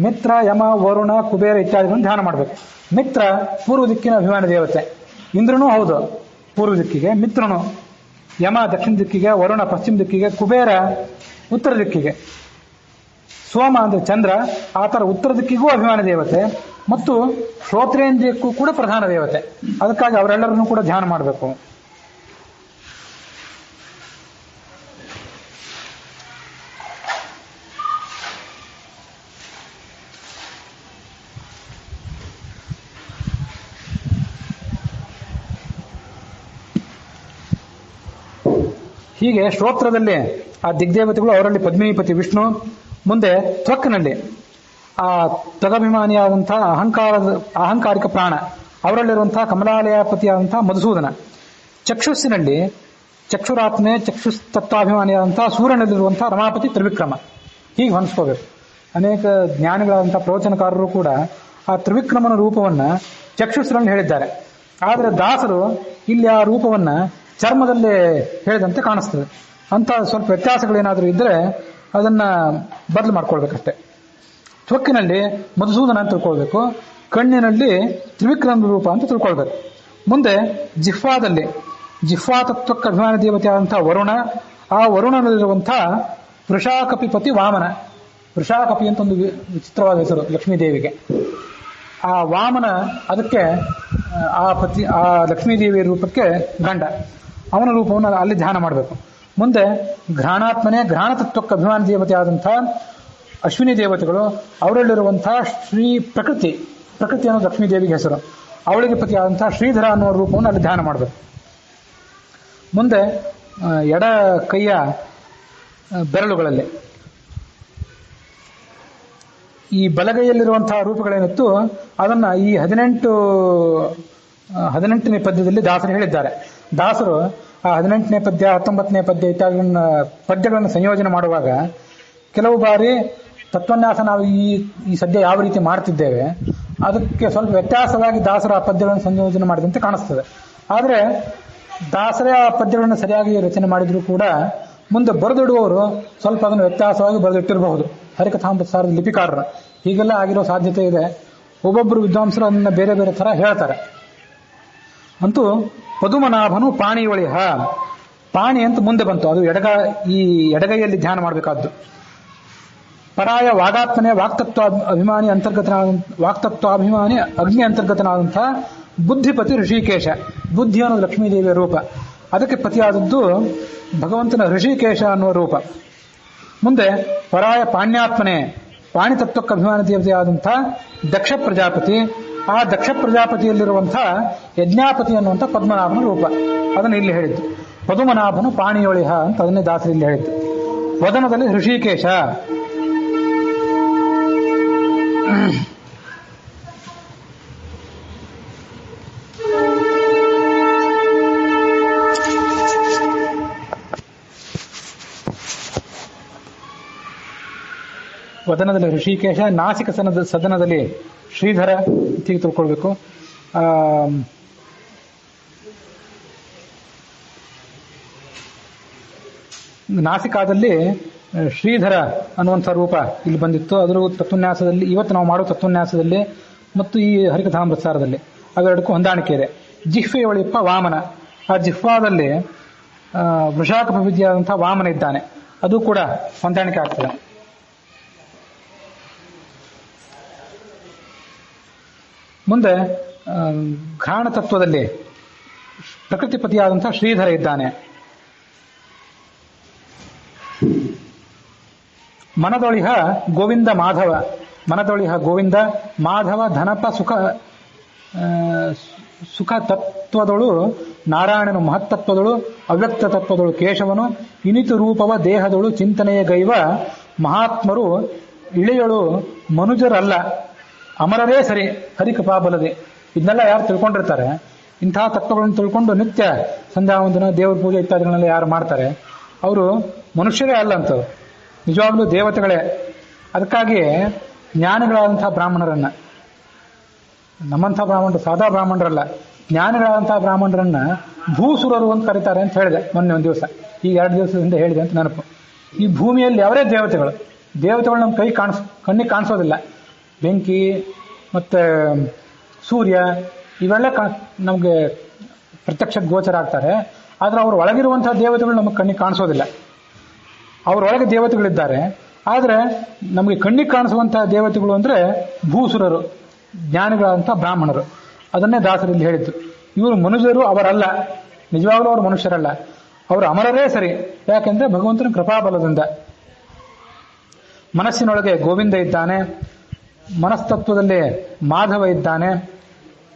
ಮಿತ್ರ, ಯಮ, ವರುಣ, ಕುಬೇರ ಇತ್ಯಾದಿಗಳನ್ನು ಧ್ಯಾನ ಮಾಡಬೇಕು. ಮಿತ್ರ ಪೂರ್ವ ದಿಕ್ಕಿನ ಅಭಿಮಾನಿ ದೇವತೆ, ಇಂದ್ರನೂ ಹೌದು ಪೂರ್ವ ದಿಕ್ಕಿಗೆ, ಮಿತ್ರನು. ಯಮ ದಕ್ಷಿಣ ದಿಕ್ಕಿಗೆ, ವರುಣ ಪಶ್ಚಿಮ ದಿಕ್ಕಿಗೆ, ಕುಬೇರ ಉತ್ತರ ದಿಕ್ಕಿಗೆ. ಸೋಮ ಅಂದ್ರೆ ಚಂದ್ರ, ಆತರ ಉತ್ತರ ದಿಕ್ಕಿಗೂ ಅಭಿಮಾನಿ ದೇವತೆ ಮತ್ತು ಶ್ರೋತ್ರೇಂದ್ರಿಯಕ್ಕೂ ಕೂಡ ಪ್ರಧಾನ ದೇವತೆ. ಅದಕ್ಕಾಗಿ ಅವರೆಲ್ಲರನ್ನೂ ಕೂಡ ಧ್ಯಾನ ಮಾಡಬೇಕು. ಹೀಗೆ ಶ್ರೋತ್ರದಲ್ಲಿ ಆ ದಿಗ್ದೇವತೆಗಳು, ಅವರಲ್ಲಿ ಪದ್ಮಿನಿಪತಿ ವಿಷ್ಣು. ಮುಂದೆ ತ್ವಕ್ನಲ್ಲಿ ಆ ತದಭಿಮಾನಿಯಾದಂತಹ ಅಹಂಕಾರಿಕ ಪ್ರಾಣ, ಅವರಲ್ಲಿರುವಂತಹ ಕಮಲಾಲಯಪತಿಯಾದಂತಹ ಮಧುಸೂದನ. ಚಕ್ಷುಸ್ಸಿನಲ್ಲಿ ಚಕ್ಷುರಾತ್ಮೆ, ಚಕ್ಷುಸ್ತತ್ವಾಭಿಮಾನಿಯಾದಂತಹ ಸೂರ್ಯನಲ್ಲಿರುವಂತಹ ರಮಾಪತಿ ತ್ರಿವಿಕ್ರಮ. ಹೀಗೆ ಹೊಂದಿಸ್ಕೋಬೇಕು. ಅನೇಕ ಜ್ಞಾನಿಗಳಾದಂತಹ ಪ್ರವಚನಕಾರರು ಕೂಡ ಆ ತ್ರಿವಿಕ್ರಮನ ರೂಪವನ್ನ ಚಕ್ಷುಸ್ಸಿನಲ್ಲಿ ಹೇಳಿದ್ದಾರೆ. ಆದರೆ ದಾಸರು ಇಲ್ಲಿ ಆ ರೂಪವನ್ನ ಚರ್ಮದಲ್ಲೇ ಹೇಳಿದಂತೆ ಕಾಣಿಸ್ತದೆ. ಅಂತ ಸ್ವಲ್ಪ ವ್ಯತ್ಯಾಸಗಳೇನಾದರೂ ಇದ್ದರೆ ಅದನ್ನ ಬದಲು ಮಾಡ್ಕೊಳ್ಬೇಕಷ್ಟೆ. ತ್ವಕ್ಕಿನಲ್ಲಿ ಮಧುಸೂದನ ಅಂತ ತಿಳ್ಕೊಳ್ಬೇಕು, ಕಣ್ಣಿನಲ್ಲಿ ತ್ರಿವಿಕ್ರಮ ರೂಪ ಅಂತ ತಿಳ್ಕೊಳ್ಬೇಕು. ಮುಂದೆ ಜಿಹ್ವಾದಲ್ಲಿ ಜಿಹ್ವಾ ತತ್ವಕ್ಕೆ ಅಭಿಮಾನಿ ದೇವತೆ ಆದಂತಹ ವರುಣ, ಆ ವರುಣನಲ್ಲಿರುವಂಥ ವೃಷಾಕಪಿಪತಿ ವಾಮನ. ವೃಷಾಕಪಿ ಅಂತ ಒಂದು ವಿಚಿತ್ರವಾದ ಹೆಸರು ಲಕ್ಷ್ಮೀದೇವಿಗೆ. ಆ ವಾಮನ ಅದಕ್ಕೆ ಆ ಲಕ್ಷ್ಮೀದೇವಿಯ ರೂಪಕ್ಕೆ ಗಂಡ. ಅವನ ರೂಪವನ್ನು ಅಲ್ಲಿ ಧ್ಯಾನ ಮಾಡಬೇಕು. ಮುಂದೆ ಘ್ರಾಣಾತ್ಮನೆ ಘ್ರಾಣ ತತ್ವಕ್ಕೆ ಅಭಿಮಾನಿ ದೇವತೆ ಆದಂಥ ಅಶ್ವಿನಿ ದೇವತೆಗಳು, ಅವರಲ್ಲಿರುವಂತಹ ಶ್ರೀ ಪ್ರಕೃತಿ ಅನ್ನೋದು ಲಕ್ಷ್ಮೀದೇವಿಗೆ ಹೆಸರು, ಅವಳಿಗೆ ಪತಿಯಾದಂತಹ ಶ್ರೀಧರ ಅನ್ನುವ ರೂಪವನ್ನು ಅಲ್ಲಿ ಧ್ಯಾನ ಮಾಡಬೇಕು. ಮುಂದೆ ಎಡ ಕೈಯ ಬೆರಳುಗಳಲ್ಲಿ ಈ ಬಲಗೈಯಲ್ಲಿರುವಂತಹ ರೂಪಗಳೇನಿತ್ತು ಅದನ್ನ ಈ 18ನೇ ಪದ್ಯದಲ್ಲಿ ದಾಸರು ಹೇಳಿದ್ದಾರೆ. ದಾಸರು ಆ 18ನೇ ಪದ್ಯ 19ನೇ ಪದ್ಯ ಇತ್ಯಾದಿಗಳನ್ನ ಪದ್ಯಗಳನ್ನು ಸಂಯೋಜನೆ ಮಾಡುವಾಗ ಕೆಲವು ಬಾರಿ ತತ್ವನ್ಯಾಸ ನಾವು ಈ ಸದ್ಯ ಯಾವ ರೀತಿ ಮಾಡ್ತಿದ್ದೇವೆ ಅದಕ್ಕೆ ಸ್ವಲ್ಪ ವ್ಯತ್ಯಾಸವಾಗಿ ದಾಸರ ಆ ಪದ್ಯಗಳನ್ನು ಸಂಯೋಜನೆ ಮಾಡಿದಂತೆ ಕಾಣಿಸ್ತದೆ. ಆದರೆ ದಾಸರೇ ಆ ಪದ್ಯಗಳನ್ನು ಸರಿಯಾಗಿ ರಚನೆ ಮಾಡಿದ್ರು ಕೂಡ ಮುಂದೆ ಬರೆದಿಡುವವರು ಸ್ವಲ್ಪ ಅದನ್ನು ವ್ಯತ್ಯಾಸವಾಗಿ ಬರೆದಿಟ್ಟಿರಬಹುದು. ಹರಿಕಥಾಮೃತಸಾರದ ಲಿಪಿಕಾರರು ಹೀಗೆಲ್ಲ ಆಗಿರೋ ಸಾಧ್ಯತೆ ಇದೆ. ಒಬ್ಬೊಬ್ಬರು ವಿದ್ವಾಂಸರು ಅದನ್ನ ಬೇರೆ ಬೇರೆ ತರ ಹೇಳ್ತಾರೆ. ಅಂತೂ ಪದುಮನಾಭನು ಪಾಣಿ ಒಳಿಹ, ಪಾಣಿ ಅಂತ ಮುಂದೆ ಬಂತು. ಅದು ಈ ಎಡಗೈಯಲ್ಲಿ ಧ್ಯಾನ ಮಾಡಬೇಕಾದ್ದು. ಪರಾಯ ವಾಗಾತ್ಮನೆ ವಾಕ್ತತ್ವಾಭಿಮಾನಿ ಅಗ್ನಿ ಅಂತರ್ಗತನಾದಂತಹ ಬುದ್ಧಿಪತಿ ಋಷಿಕೇಶ. ಬುದ್ಧಿ ಅನ್ನೋದು ಲಕ್ಷ್ಮೀದೇವಿಯ ರೂಪ, ಅದಕ್ಕೆ ಪತಿಯಾದದ್ದು ಭಗವಂತನ ಋಷಿಕೇಶ ಅನ್ನುವ ರೂಪ. ಮುಂದೆ ಪರಾಯ ಪಾಣ್ಯಾತ್ಮನೆ ಪಾಣಿ ತತ್ವಕ್ಕೆ ಅಭಿಮಾನಿ ದೇವತೆಯಾದಂತಹ ದಕ್ಷ ಪ್ರಜಾಪತಿ. ಆ ದಕ್ಷ ಪ್ರಜಾಪತಿಯಲ್ಲಿರುವಂತಹ ಯಜ್ಞಾಪತಿ ಅನ್ನುವಂಥ ಪದ್ಮನಾಭನ ರೂಪ, ಅದನ್ನು ಇಲ್ಲಿ ಹೇಳಿದ್ದು. ಪದುಮನಾಭನು ಪಾಣಿಯೊಳಿಹ ಅಂತ ಅದನ್ನೇ ದಾಸರು ಇಲ್ಲಿ ಹೇಳಿದ್ದು. ವದನದಲ್ಲಿ ಋಷಿಕೇಶ. ವದನದಲ್ಲಿ ಋಷಿಕೇಶ, ನಾಸಿಕ ಸದನದಲ್ಲಿ ಶ್ರೀಧರ ಹೀಗೆ ತಿಳ್ಕೊಳ್ಬೇಕು. ನಾಸಿಕಾದಲ್ಲಿ ಶ್ರೀಧರ ಅನ್ನುವಂಥ ರೂಪ ಇಲ್ಲಿ ಬಂದಿತ್ತು. ಅದರ ತತ್ವನ್ಯಾಸದಲ್ಲಿ, ಇವತ್ತು ನಾವು ಮಾಡುವ ತತ್ವನ್ಯಾಸದಲ್ಲಿ ಮತ್ತು ಈ ಹರಿಕಥಾಮೃತಸಾರದಲ್ಲಿ ಅವೆರಡಕ್ಕೂ ಹೊಂದಾಣಿಕೆ ಇದೆ. ಜಿಹ್ವೆ ಒಳಿಪ್ಪ ವಾಮನ. ಆ ಜಿಹ್ವಾದಲ್ಲಿ ವೃಷಾಕಪ ವಿದ್ಯಾದಂತಹ ವಾಮನ ಇದ್ದಾನೆ, ಅದು ಕೂಡ ಹೊಂದಾಣಿಕೆ ಆಗ್ತದೆ. ಮುಂದೆ ಘ್ರಾಣ ತತ್ವದಲ್ಲಿ ಪ್ರಕೃತಿಪತಿಯಾದಂತಹ ಶ್ರೀಧರ ಇದ್ದಾನೆ. ಮನದೊಳಿಹ ಗೋವಿಂದ ಮಾಧವ. ಮನದೊಳಿಹ ಗೋವಿಂದ ಮಾಧವ ಧನಪ ಸುಖ ತತ್ವದಳು ನಾರಾಯಣನು ಮಹತ್ತತ್ವದಳು ಅವ್ಯಕ್ತ ತತ್ವದಳು ಕೇಶವನು ಇನಿತು ರೂಪವ ದೇಹದಳು ಚಿಂತನೆಯ ಗೈವ ಮಹಾತ್ಮರು ಇಳೆಯಳು ಮನುಜರಲ್ಲ ಅಮರರೇ ಸರಿ ಹರಿಕೃಪಾಬಲದೆ. ಇದನ್ನೆಲ್ಲ ಯಾರು ತಿಳ್ಕೊಂಡಿರ್ತಾರೆ, ಇಂತಹ ತತ್ವಗಳನ್ನು ತಿಳ್ಕೊಂಡು ನಿತ್ಯ ಸಂಧ್ಯಾವಂದನ ದೇವರ ಪೂಜೆ ಇತ್ಯಾದಿಗಳನ್ನೆಲ್ಲ ಯಾರು ಮಾಡ್ತಾರೆ ಅವರು ಮನುಷ್ಯರೇ ಅಲ್ಲ ಅಂತ, ನಿಜವಾಗ್ಲೂ ದೇವತೆಗಳೇ. ಅದಕ್ಕಾಗಿ ಜ್ಞಾನಿಗಳಾದಂತಹ ಬ್ರಾಹ್ಮಣರನ್ನ, ನಮ್ಮಂಥ ಬ್ರಾಹ್ಮಣರು ಸಾದಾ ಬ್ರಾಹ್ಮಣರಲ್ಲ, ಜ್ಞಾನಿಗಳಾದಂತಹ ಬ್ರಾಹ್ಮಣರನ್ನ ಭೂಸುರರು ಅಂತ ಕರೀತಾರೆ ಅಂತ ಹೇಳಿದೆ ಮೊನ್ನೆ ಒಂದು ದಿವಸ, ಈಗ 2 ದಿವಸದಿಂದ ಹೇಳಿದೆ ಅಂತ ನೆನಪು. ಈ ಭೂಮಿಯಲ್ಲಿ ಅವರೇ ದೇವತೆಗಳು ನಮ್ಮ ಕಣ್ಣಿಗೆ ಕಾಣಿಸೋದಿಲ್ಲ. ಬೆಂಕಿ ಮತ್ತೆ ಸೂರ್ಯ ಇವೆಲ್ಲ ನಮಗೆ ಪ್ರತ್ಯಕ್ಷ ಗೋಚರ ಆಗ್ತಾರೆ. ಆದ್ರೆ ಅವ್ರ ಒಳಗಿರುವಂತಹ ದೇವತೆಗಳು ನಮಗೆ ಕಣ್ಣಿಗೆ ಕಾಣಿಸೋದಿಲ್ಲ. ಅವರೊಳಗೆ ದೇವತೆಗಳಿದ್ದಾರೆ, ಆದ್ರೆ ನಮಗೆ ಕಣ್ಣಿಗೆ ಕಾಣಿಸುವಂತಹ ದೇವತೆಗಳು ಅಂದ್ರೆ ಭೂಸುರರು, ಜ್ಞಾನಿಗಳಾದಂತಹ ಬ್ರಾಹ್ಮಣರು. ಅದನ್ನೇ ದಾಸರಲ್ಲಿ ಹೇಳಿದ್ದು. ಇವರು ಮನುಷ್ಯರು ಅವರಲ್ಲ, ನಿಜವಾಗ್ಲೂ ಅವರು ಮನುಷ್ಯರಲ್ಲ, ಅವರು ಅಮರರೇ ಸರಿ. ಯಾಕೆಂದ್ರೆ ಭಗವಂತನ ಕೃಪಾಬಲದಿಂದ. ಮನಸ್ಸಿನೊಳಗೆ ಗೋವಿಂದ ಇದ್ದಾನೆ, ಮನಸ್ತತ್ವದಲ್ಲಿ ಮಾಧವ ಇದ್ದಾನೆ,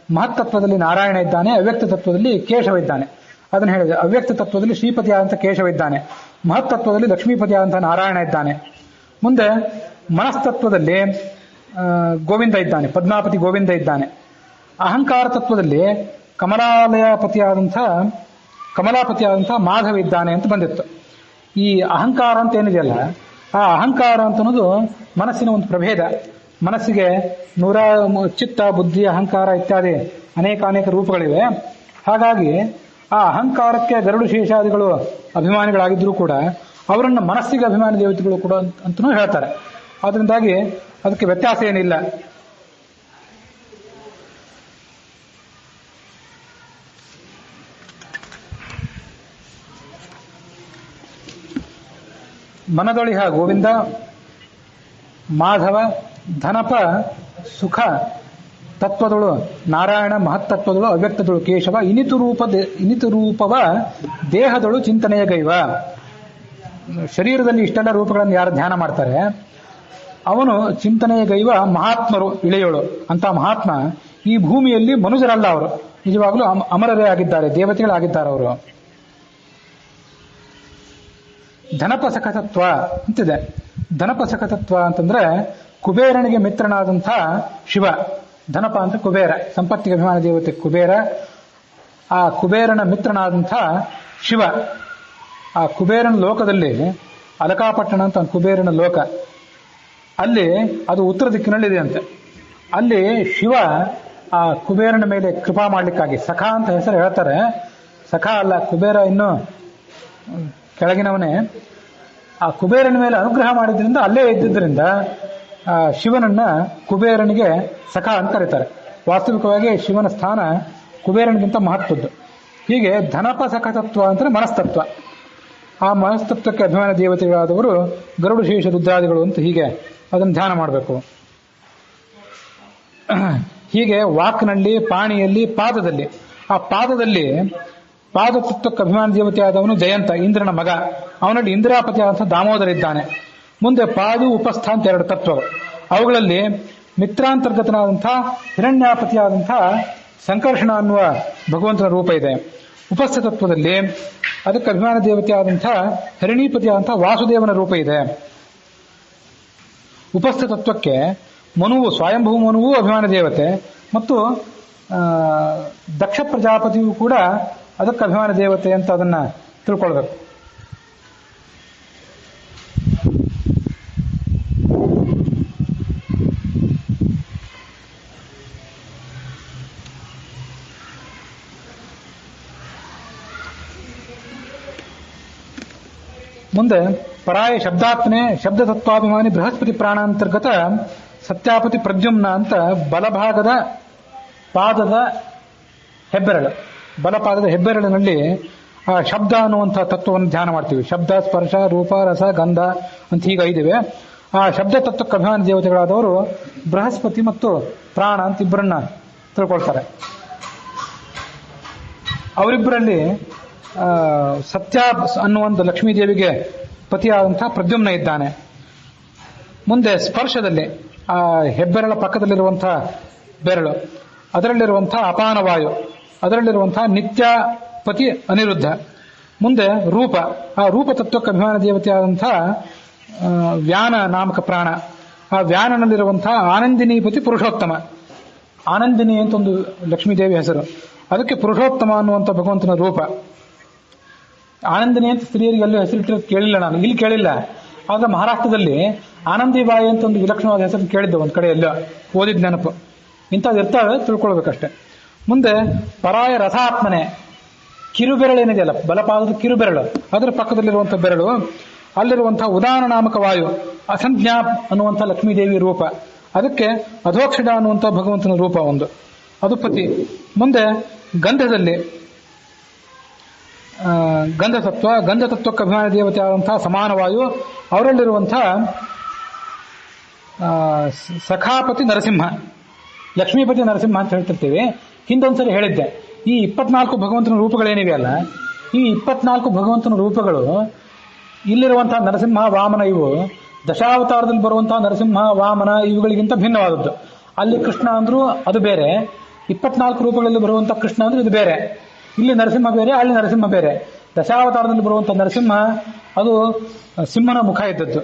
ಮಹತ್ತತ್ವದಲ್ಲಿ ನಾರಾಯಣ ಇದ್ದಾನೆ, ಅವ್ಯಕ್ತ ತತ್ವದಲ್ಲಿ ಕೇಶವ ಇದ್ದಾನೆ. ಅದನ್ನು ಹೇಳಿದೆ. ಅವ್ಯಕ್ತ ತತ್ವದಲ್ಲಿ ಶ್ರೀಪತಿಯಾದಂಥ ಕೇಶವ ಇದ್ದಾನೆ, ಮಹತ್ತತ್ವದಲ್ಲಿ ಲಕ್ಷ್ಮೀಪತಿಯಾದಂಥ ನಾರಾಯಣ ಇದ್ದಾನೆ. ಮುಂದೆ ಮನಸ್ತತ್ವದಲ್ಲಿ ಗೋವಿಂದ ಇದ್ದಾನೆ, ಪದ್ಮಾಪತಿ ಗೋವಿಂದ ಇದ್ದಾನೆ. ಅಹಂಕಾರ ತತ್ವದಲ್ಲಿ ಕಮಲಾಪತಿಯಾದಂಥ ಮಾಧವ ಇದ್ದಾನೆ ಅಂತ ಬಂದಿತ್ತು. ಈ ಅಹಂಕಾರ ಅಂತ ಏನಿದೆಯಲ್ಲ, ಆ ಅಹಂಕಾರ ಅಂತ ಅನ್ನೋದು ಮನಸ್ಸಿನ ಒಂದು ಪ್ರಭೇದ. ಮನಸ್ಸಿಗೆ ಚಿತ್ತ, ಬುದ್ಧಿ, ಅಹಂಕಾರ ಇತ್ಯಾದಿ ಅನೇಕ ರೂಪಗಳಿವೆ. ಹಾಗಾಗಿ ಆ ಅಹಂಕಾರಕ್ಕೆ ಗರುಡು ಶೇಷಾದಿಗಳು ಅಭಿಮಾನಿಗಳಾಗಿದ್ರೂ ಕೂಡ ಅವರನ್ನು ಮನಸ್ಸಿಗೆ ಅಭಿಮಾನಿ ದೇವತೆಗಳು ಕೂಡ ಅಂತನೂ ಹೇಳ್ತಾರೆ. ಆದ್ರಿಂದಾಗಿ ಅದಕ್ಕೆ ವ್ಯತ್ಯಾಸ ಏನಿಲ್ಲ. ಮನದೊಳಿಹ ಗೋವಿಂದ, ಮಾಧವ, ಧನಪ ಸುಖ ತತ್ವದಳು ನಾರಾಯಣ, ಮಹತ್ತತ್ವದಳು ಅವ್ಯಕ್ತದಳು ಕೇಶವ, ಇನಿತು ರೂಪವ ದೇಹದಳು ಚಿಂತನೆಯ ಗೈವ. ಶರೀರದಲ್ಲಿ ಇಷ್ಟೆಲ್ಲ ರೂಪಗಳನ್ನು ಯಾರು ಧ್ಯಾನ ಮಾಡ್ತಾರೆ ಅವನು ಚಿಂತನೆಯ ಗೈವ ಮಹಾತ್ಮರು ಇಳೆಯೋಳು ಅಂತ ಮಹಾತ್ಮ ಈ ಭೂಮಿಯಲ್ಲಿ ಮನುಜರಲ್ಲ, ಅವರು ನಿಜವಾಗ್ಲೂ ಅಮರರೇ ಆಗಿದ್ದಾರೆ, ದೇವತೆಗಳಾಗಿದ್ದಾರೆ ಅವರು. ಧನಪಸಖತತ್ವ ಅಂತಿದೆ. ಧನಪಸಖತತ್ವ ಅಂತಂದ್ರೆ ಕುಬೇರನಿಗೆ ಮಿತ್ರನಾದಂಥ ಶಿವ. ಧನಪ ಅಂದ್ರೆ ಕುಬೇರ, ಸಂಪತ್ತಿಗೆ ಅಭಿಮಾನ ದೇವತೆ ಕುಬೇರ. ಆ ಕುಬೇರನ ಮಿತ್ರನಾದಂಥ ಶಿವ. ಆ ಕುಬೇರನ ಲೋಕದಲ್ಲಿ ಅಲಕಾಪಟ್ಟಣ ಅಂತ ಕುಬೇರನ ಲೋಕ, ಅಲ್ಲಿ ಅದು ಉತ್ತರ ದಿಕ್ಕಿನಲ್ಲಿದೆ ಅಂತೆ. ಅಲ್ಲಿ ಶಿವ ಆ ಕುಬೇರನ ಮೇಲೆ ಕೃಪಾ ಮಾಡ್ಲಿಕ್ಕಾಗಿ ಸಖ ಅಂತ ಹೆಸರು ಹೇಳ್ತಾರೆ. ಸಖ ಅಲ್ಲ, ಕುಬೇರ ಇನ್ನು ಕೆಳಗಿನವನೇ. ಆ ಕುಬೇರನ ಮೇಲೆ ಅನುಗ್ರಹ ಮಾಡಿದ್ರಿಂದ ಅಲ್ಲೇ ಇದ್ದಿದ್ದರಿಂದ ಶಿವನನ್ನ ಕುಬೇರನಿಗೆ ಸಖ ಅಂತ ಕರೀತಾರೆ. ವಾಸ್ತವಿಕವಾಗಿ ಶಿವನ ಸ್ಥಾನ ಕುಬೇರನಿಗಿಂತ ಮಹತ್ವದ್ದು. ಹೀಗೆ ಧನಪ ಸಖತತ್ವ ಅಂದರೆ ಮನಸ್ತತ್ವ. ಆ ಮನಸ್ತತ್ವಕ್ಕೆ ಅಭಿಮಾನ ದೇವತೆಗಳಾದವರು ಗರುಡ ಶೇಷ ರುದ್ರಾದಿಗಳು ಅಂತ ಹೀಗೆ ಅದನ್ನು ಧ್ಯಾನ ಮಾಡಬೇಕು. ಹೀಗೆ ವಾಕ್ನಲ್ಲಿ, ಪಾಣಿಯಲ್ಲಿ, ಪಾದದಲ್ಲಿ. ಆ ಪಾದದಲ್ಲಿ ಪಾದತತ್ವಕ್ಕೆ ಅಭಿಮಾನ ದೇವತೆ ಆದವನು ಜಯಂತ, ಇಂದ್ರನ ಮಗ. ಅವನಲ್ಲಿ ಇಂದ್ರಾಪತಿ ಆದಂಥ ದಾಮೋದರ ಇದ್ದಾನೆ. ಮುಂದೆ ಪಾದು ಉಪಸ್ಥ ಅಂತ ಎರಡು ತತ್ವಗಳು. ಅವುಗಳಲ್ಲಿ ಮಿತ್ರಾಂತರ್ಗತನಾದಂಥ ಹಿರಣ್ಯಾಪತಿಯಾದಂಥ ಸಂಕರ್ಷಣ ಅನ್ನುವ ಭಗವಂತನ ರೂಪ ಇದೆ. ಉಪಸ್ಥ ತತ್ವದಲ್ಲಿ ಅದಕ್ಕೆ ಅಭಿಮಾನ ದೇವತೆ ಆದಂಥ ಹರಿಣೀಪತಿ ಆದಂಥ ವಾಸುದೇವನ ರೂಪ ಇದೆ. ಉಪಸ್ಥ ತತ್ವಕ್ಕೆ ಮನುವು, ಸ್ವಯಂಭೂ ಮನುವು ಅಭಿಮಾನ ದೇವತೆ, ಮತ್ತು ದಕ್ಷ ಪ್ರಜಾಪತಿಯು ಕೂಡ ಅದಕ್ಕೆ ಅಭಿಮಾನ ದೇವತೆ ಅಂತ ಅದನ್ನ ತಿಳ್ಕೊಳ್ಬೇಕು. ಮುಂದೆ ಪರಾಯ ಶಬ್ದಾತ್ಮನೆ ಶಬ್ದ ತತ್ವಾಭಿಮಾನಿ ಬೃಹಸ್ಪತಿ ಪ್ರಾಣಾಂತರ್ಗತ ಸತ್ಯಾಪತಿ ಪ್ರದ್ಯುಮ್ನ ಅಂತ ಬಲಭಾಗದ ಪಾದದ ಹೆಬ್ಬೆರಳು, ಬಲಪಾದದ ಹೆಬ್ಬೆರಳಿನಲ್ಲಿ ಆ ಶಬ್ದ ಅನ್ನುವಂಥ ತತ್ವವನ್ನು ಧ್ಯಾನ ಮಾಡ್ತೀವಿ. ಶಬ್ದ, ಸ್ಪರ್ಶ, ರೂಪ, ರಸ, ಗಂಧ ಅಂತ ಹೀಗೆ ಐದಿವೆ. ಆ ಶಬ್ದ ತತ್ವಕ್ಕೆ ಅಭಿಮಾನ ದೇವತೆಗಳಾದವರು ಬೃಹಸ್ಪತಿ ಮತ್ತು ಪ್ರಾಣ ಅಂತ ಇಬ್ಬರನ್ನ ತಿಳ್ಕೊಳ್ತಾರೆ. ಅವರಿಬ್ಬರಲ್ಲಿ ಸತ್ಯ ಅನ್ನುವಂಥ ಲಕ್ಷ್ಮೀದೇವಿಗೆ ಪತಿಯಾದಂಥ ಪ್ರದ್ಯುಮ್ನ ಇದ್ದಾನೆ. ಮುಂದೆ ಸ್ಪರ್ಶದಲ್ಲಿ ಆ ಹೆಬ್ಬೆರಳ ಪಕ್ಕದಲ್ಲಿರುವಂಥ ಬೆರಳು, ಅದರಲ್ಲಿರುವಂಥ ಅಪಾನವಾಯು, ಅದರಲ್ಲಿರುವಂತಹ ನಿತ್ಯ ಪತಿ ಅನಿರುದ್ಧ. ಮುಂದೆ ರೂಪ, ಆ ರೂಪ ತತ್ವಕ್ಕೆ ಅಭಿಮಾನ ದೇವತೆಯಾದಂಥ ವ್ಯಾನ ನಾಮಕ ಪ್ರಾಣ. ಆ ವ್ಯಾನನಲ್ಲಿರುವಂತಹ ಆನಂದಿನೀಪತಿ ಪುರುಷೋತ್ತಮ. ಆನಂದಿನಿ ಅಂತ ಒಂದು ಲಕ್ಷ್ಮೀದೇವಿ ಹೆಸರು, ಅದಕ್ಕೆ ಪುರುಷೋತ್ತಮ ಅನ್ನುವಂಥ ಭಗವಂತನ ರೂಪ. ಆನಂದಿನಿ ಅಂತ ಸ್ತ್ರೀಯರಿಗೆ ಎಲ್ಲೂ ಹೆಸರಿಟ್ಟಿರೋದು ಕೇಳಿಲ್ಲ ನಾನು, ಇಲ್ಲಿ ಕೇಳಿಲ್ಲ. ಆದ್ರೆ ಮಹಾರಾಷ್ಟ್ರದಲ್ಲಿ ಆನಂದಿಬಾಯಿ ಅಂತ ಒಂದು ವಿಲಕ್ಷಣವಾದ ಹೆಸರು ಕೇಳಿದ್ದೆ, ಒಂದು ಕಡೆ ಎಲ್ಲ ಓದಿದ ನೆನಪು. ಇಂಥದ್ದು ಇರ್ತಾವೆ, ತಿಳ್ಕೊಳ್ಬೇಕಷ್ಟೆ. ಮುಂದೆ ಪರಾಯ ರಸಾತ್ಮನೆ, ಕಿರುಬೆರಳು ಏನಿದೆಯಲ್ಲ, ಬಲಪಾದದ ಕಿರುಬೆರಳು, ಅದರ ಪಕ್ಕದಲ್ಲಿರುವಂಥ ಬೆರಳು, ಅಲ್ಲಿರುವಂತಹ ಉದಾನ ನಾಮಕ ವಾಯು, ಅಸಂಜ್ಞಾ ಅನ್ನುವಂಥ ಲಕ್ಷ್ಮೀದೇವಿ ರೂಪ, ಅದಕ್ಕೆ ಅಧೋಕ್ಷಡ ಅನ್ನುವಂಥ ಭಗವಂತನ ರೂಪ ಒಂದು, ಅದು ಪತಿ. ಮುಂದೆ ಗಂಧದಲ್ಲಿ ಗಂಧತತ್ವ, ಗಂಧತತ್ವಕ್ಕೆ ಅಭಿಮಾನ ದೇವತೆ ಆದಂತಹ ಸಮಾನವಾಯು, ಅವರಲ್ಲಿರುವಂತಹ ಸಖಾಪತಿ ನರಸಿಂಹ, ಲಕ್ಷ್ಮೀಪತಿ ನರಸಿಂಹ ಅಂತ ಹೇಳ್ತಿರ್ತೀವಿ. ಹಿಂದೊಂದ್ಸರಿ ಹೇಳಿದ್ದೆ, ಈ 24 ಭಗವಂತನ ರೂಪಗಳೇನಿವೆ ಅಲ್ಲ, ಈ 24 ಭಗವಂತನ ರೂಪಗಳು ಇಲ್ಲಿರುವಂತಹ ನರಸಿಂಹ, ವಾಮನ, ಇವು ದಶಾವತಾರದಲ್ಲಿ ಬರುವಂತಹ ನರಸಿಂಹ, ವಾಮನ ಇವುಗಳಿಗಿಂತ ಭಿನ್ನವಾದದ್ದು. ಅಲ್ಲಿ ಕೃಷ್ಣ ಅಂದ್ರೂ ಅದು ಬೇರೆ, 24 ರೂಪಗಳಲ್ಲಿ ಬರುವಂತಹ ಕೃಷ್ಣ ಅಂದ್ರೆ ಇದು ಬೇರೆ. ಇಲ್ಲಿ ನರಸಿಂಹ ಬೇರೆ, ಅಲ್ಲಿ ನರಸಿಂಹ ಬೇರೆ. ದಶಾವತಾರದಲ್ಲಿ ಬರುವಂತಹ ನರಸಿಂಹ ಅದು ಸಿಂಹನ ಮುಖ ಇದ್ದದ್ದು.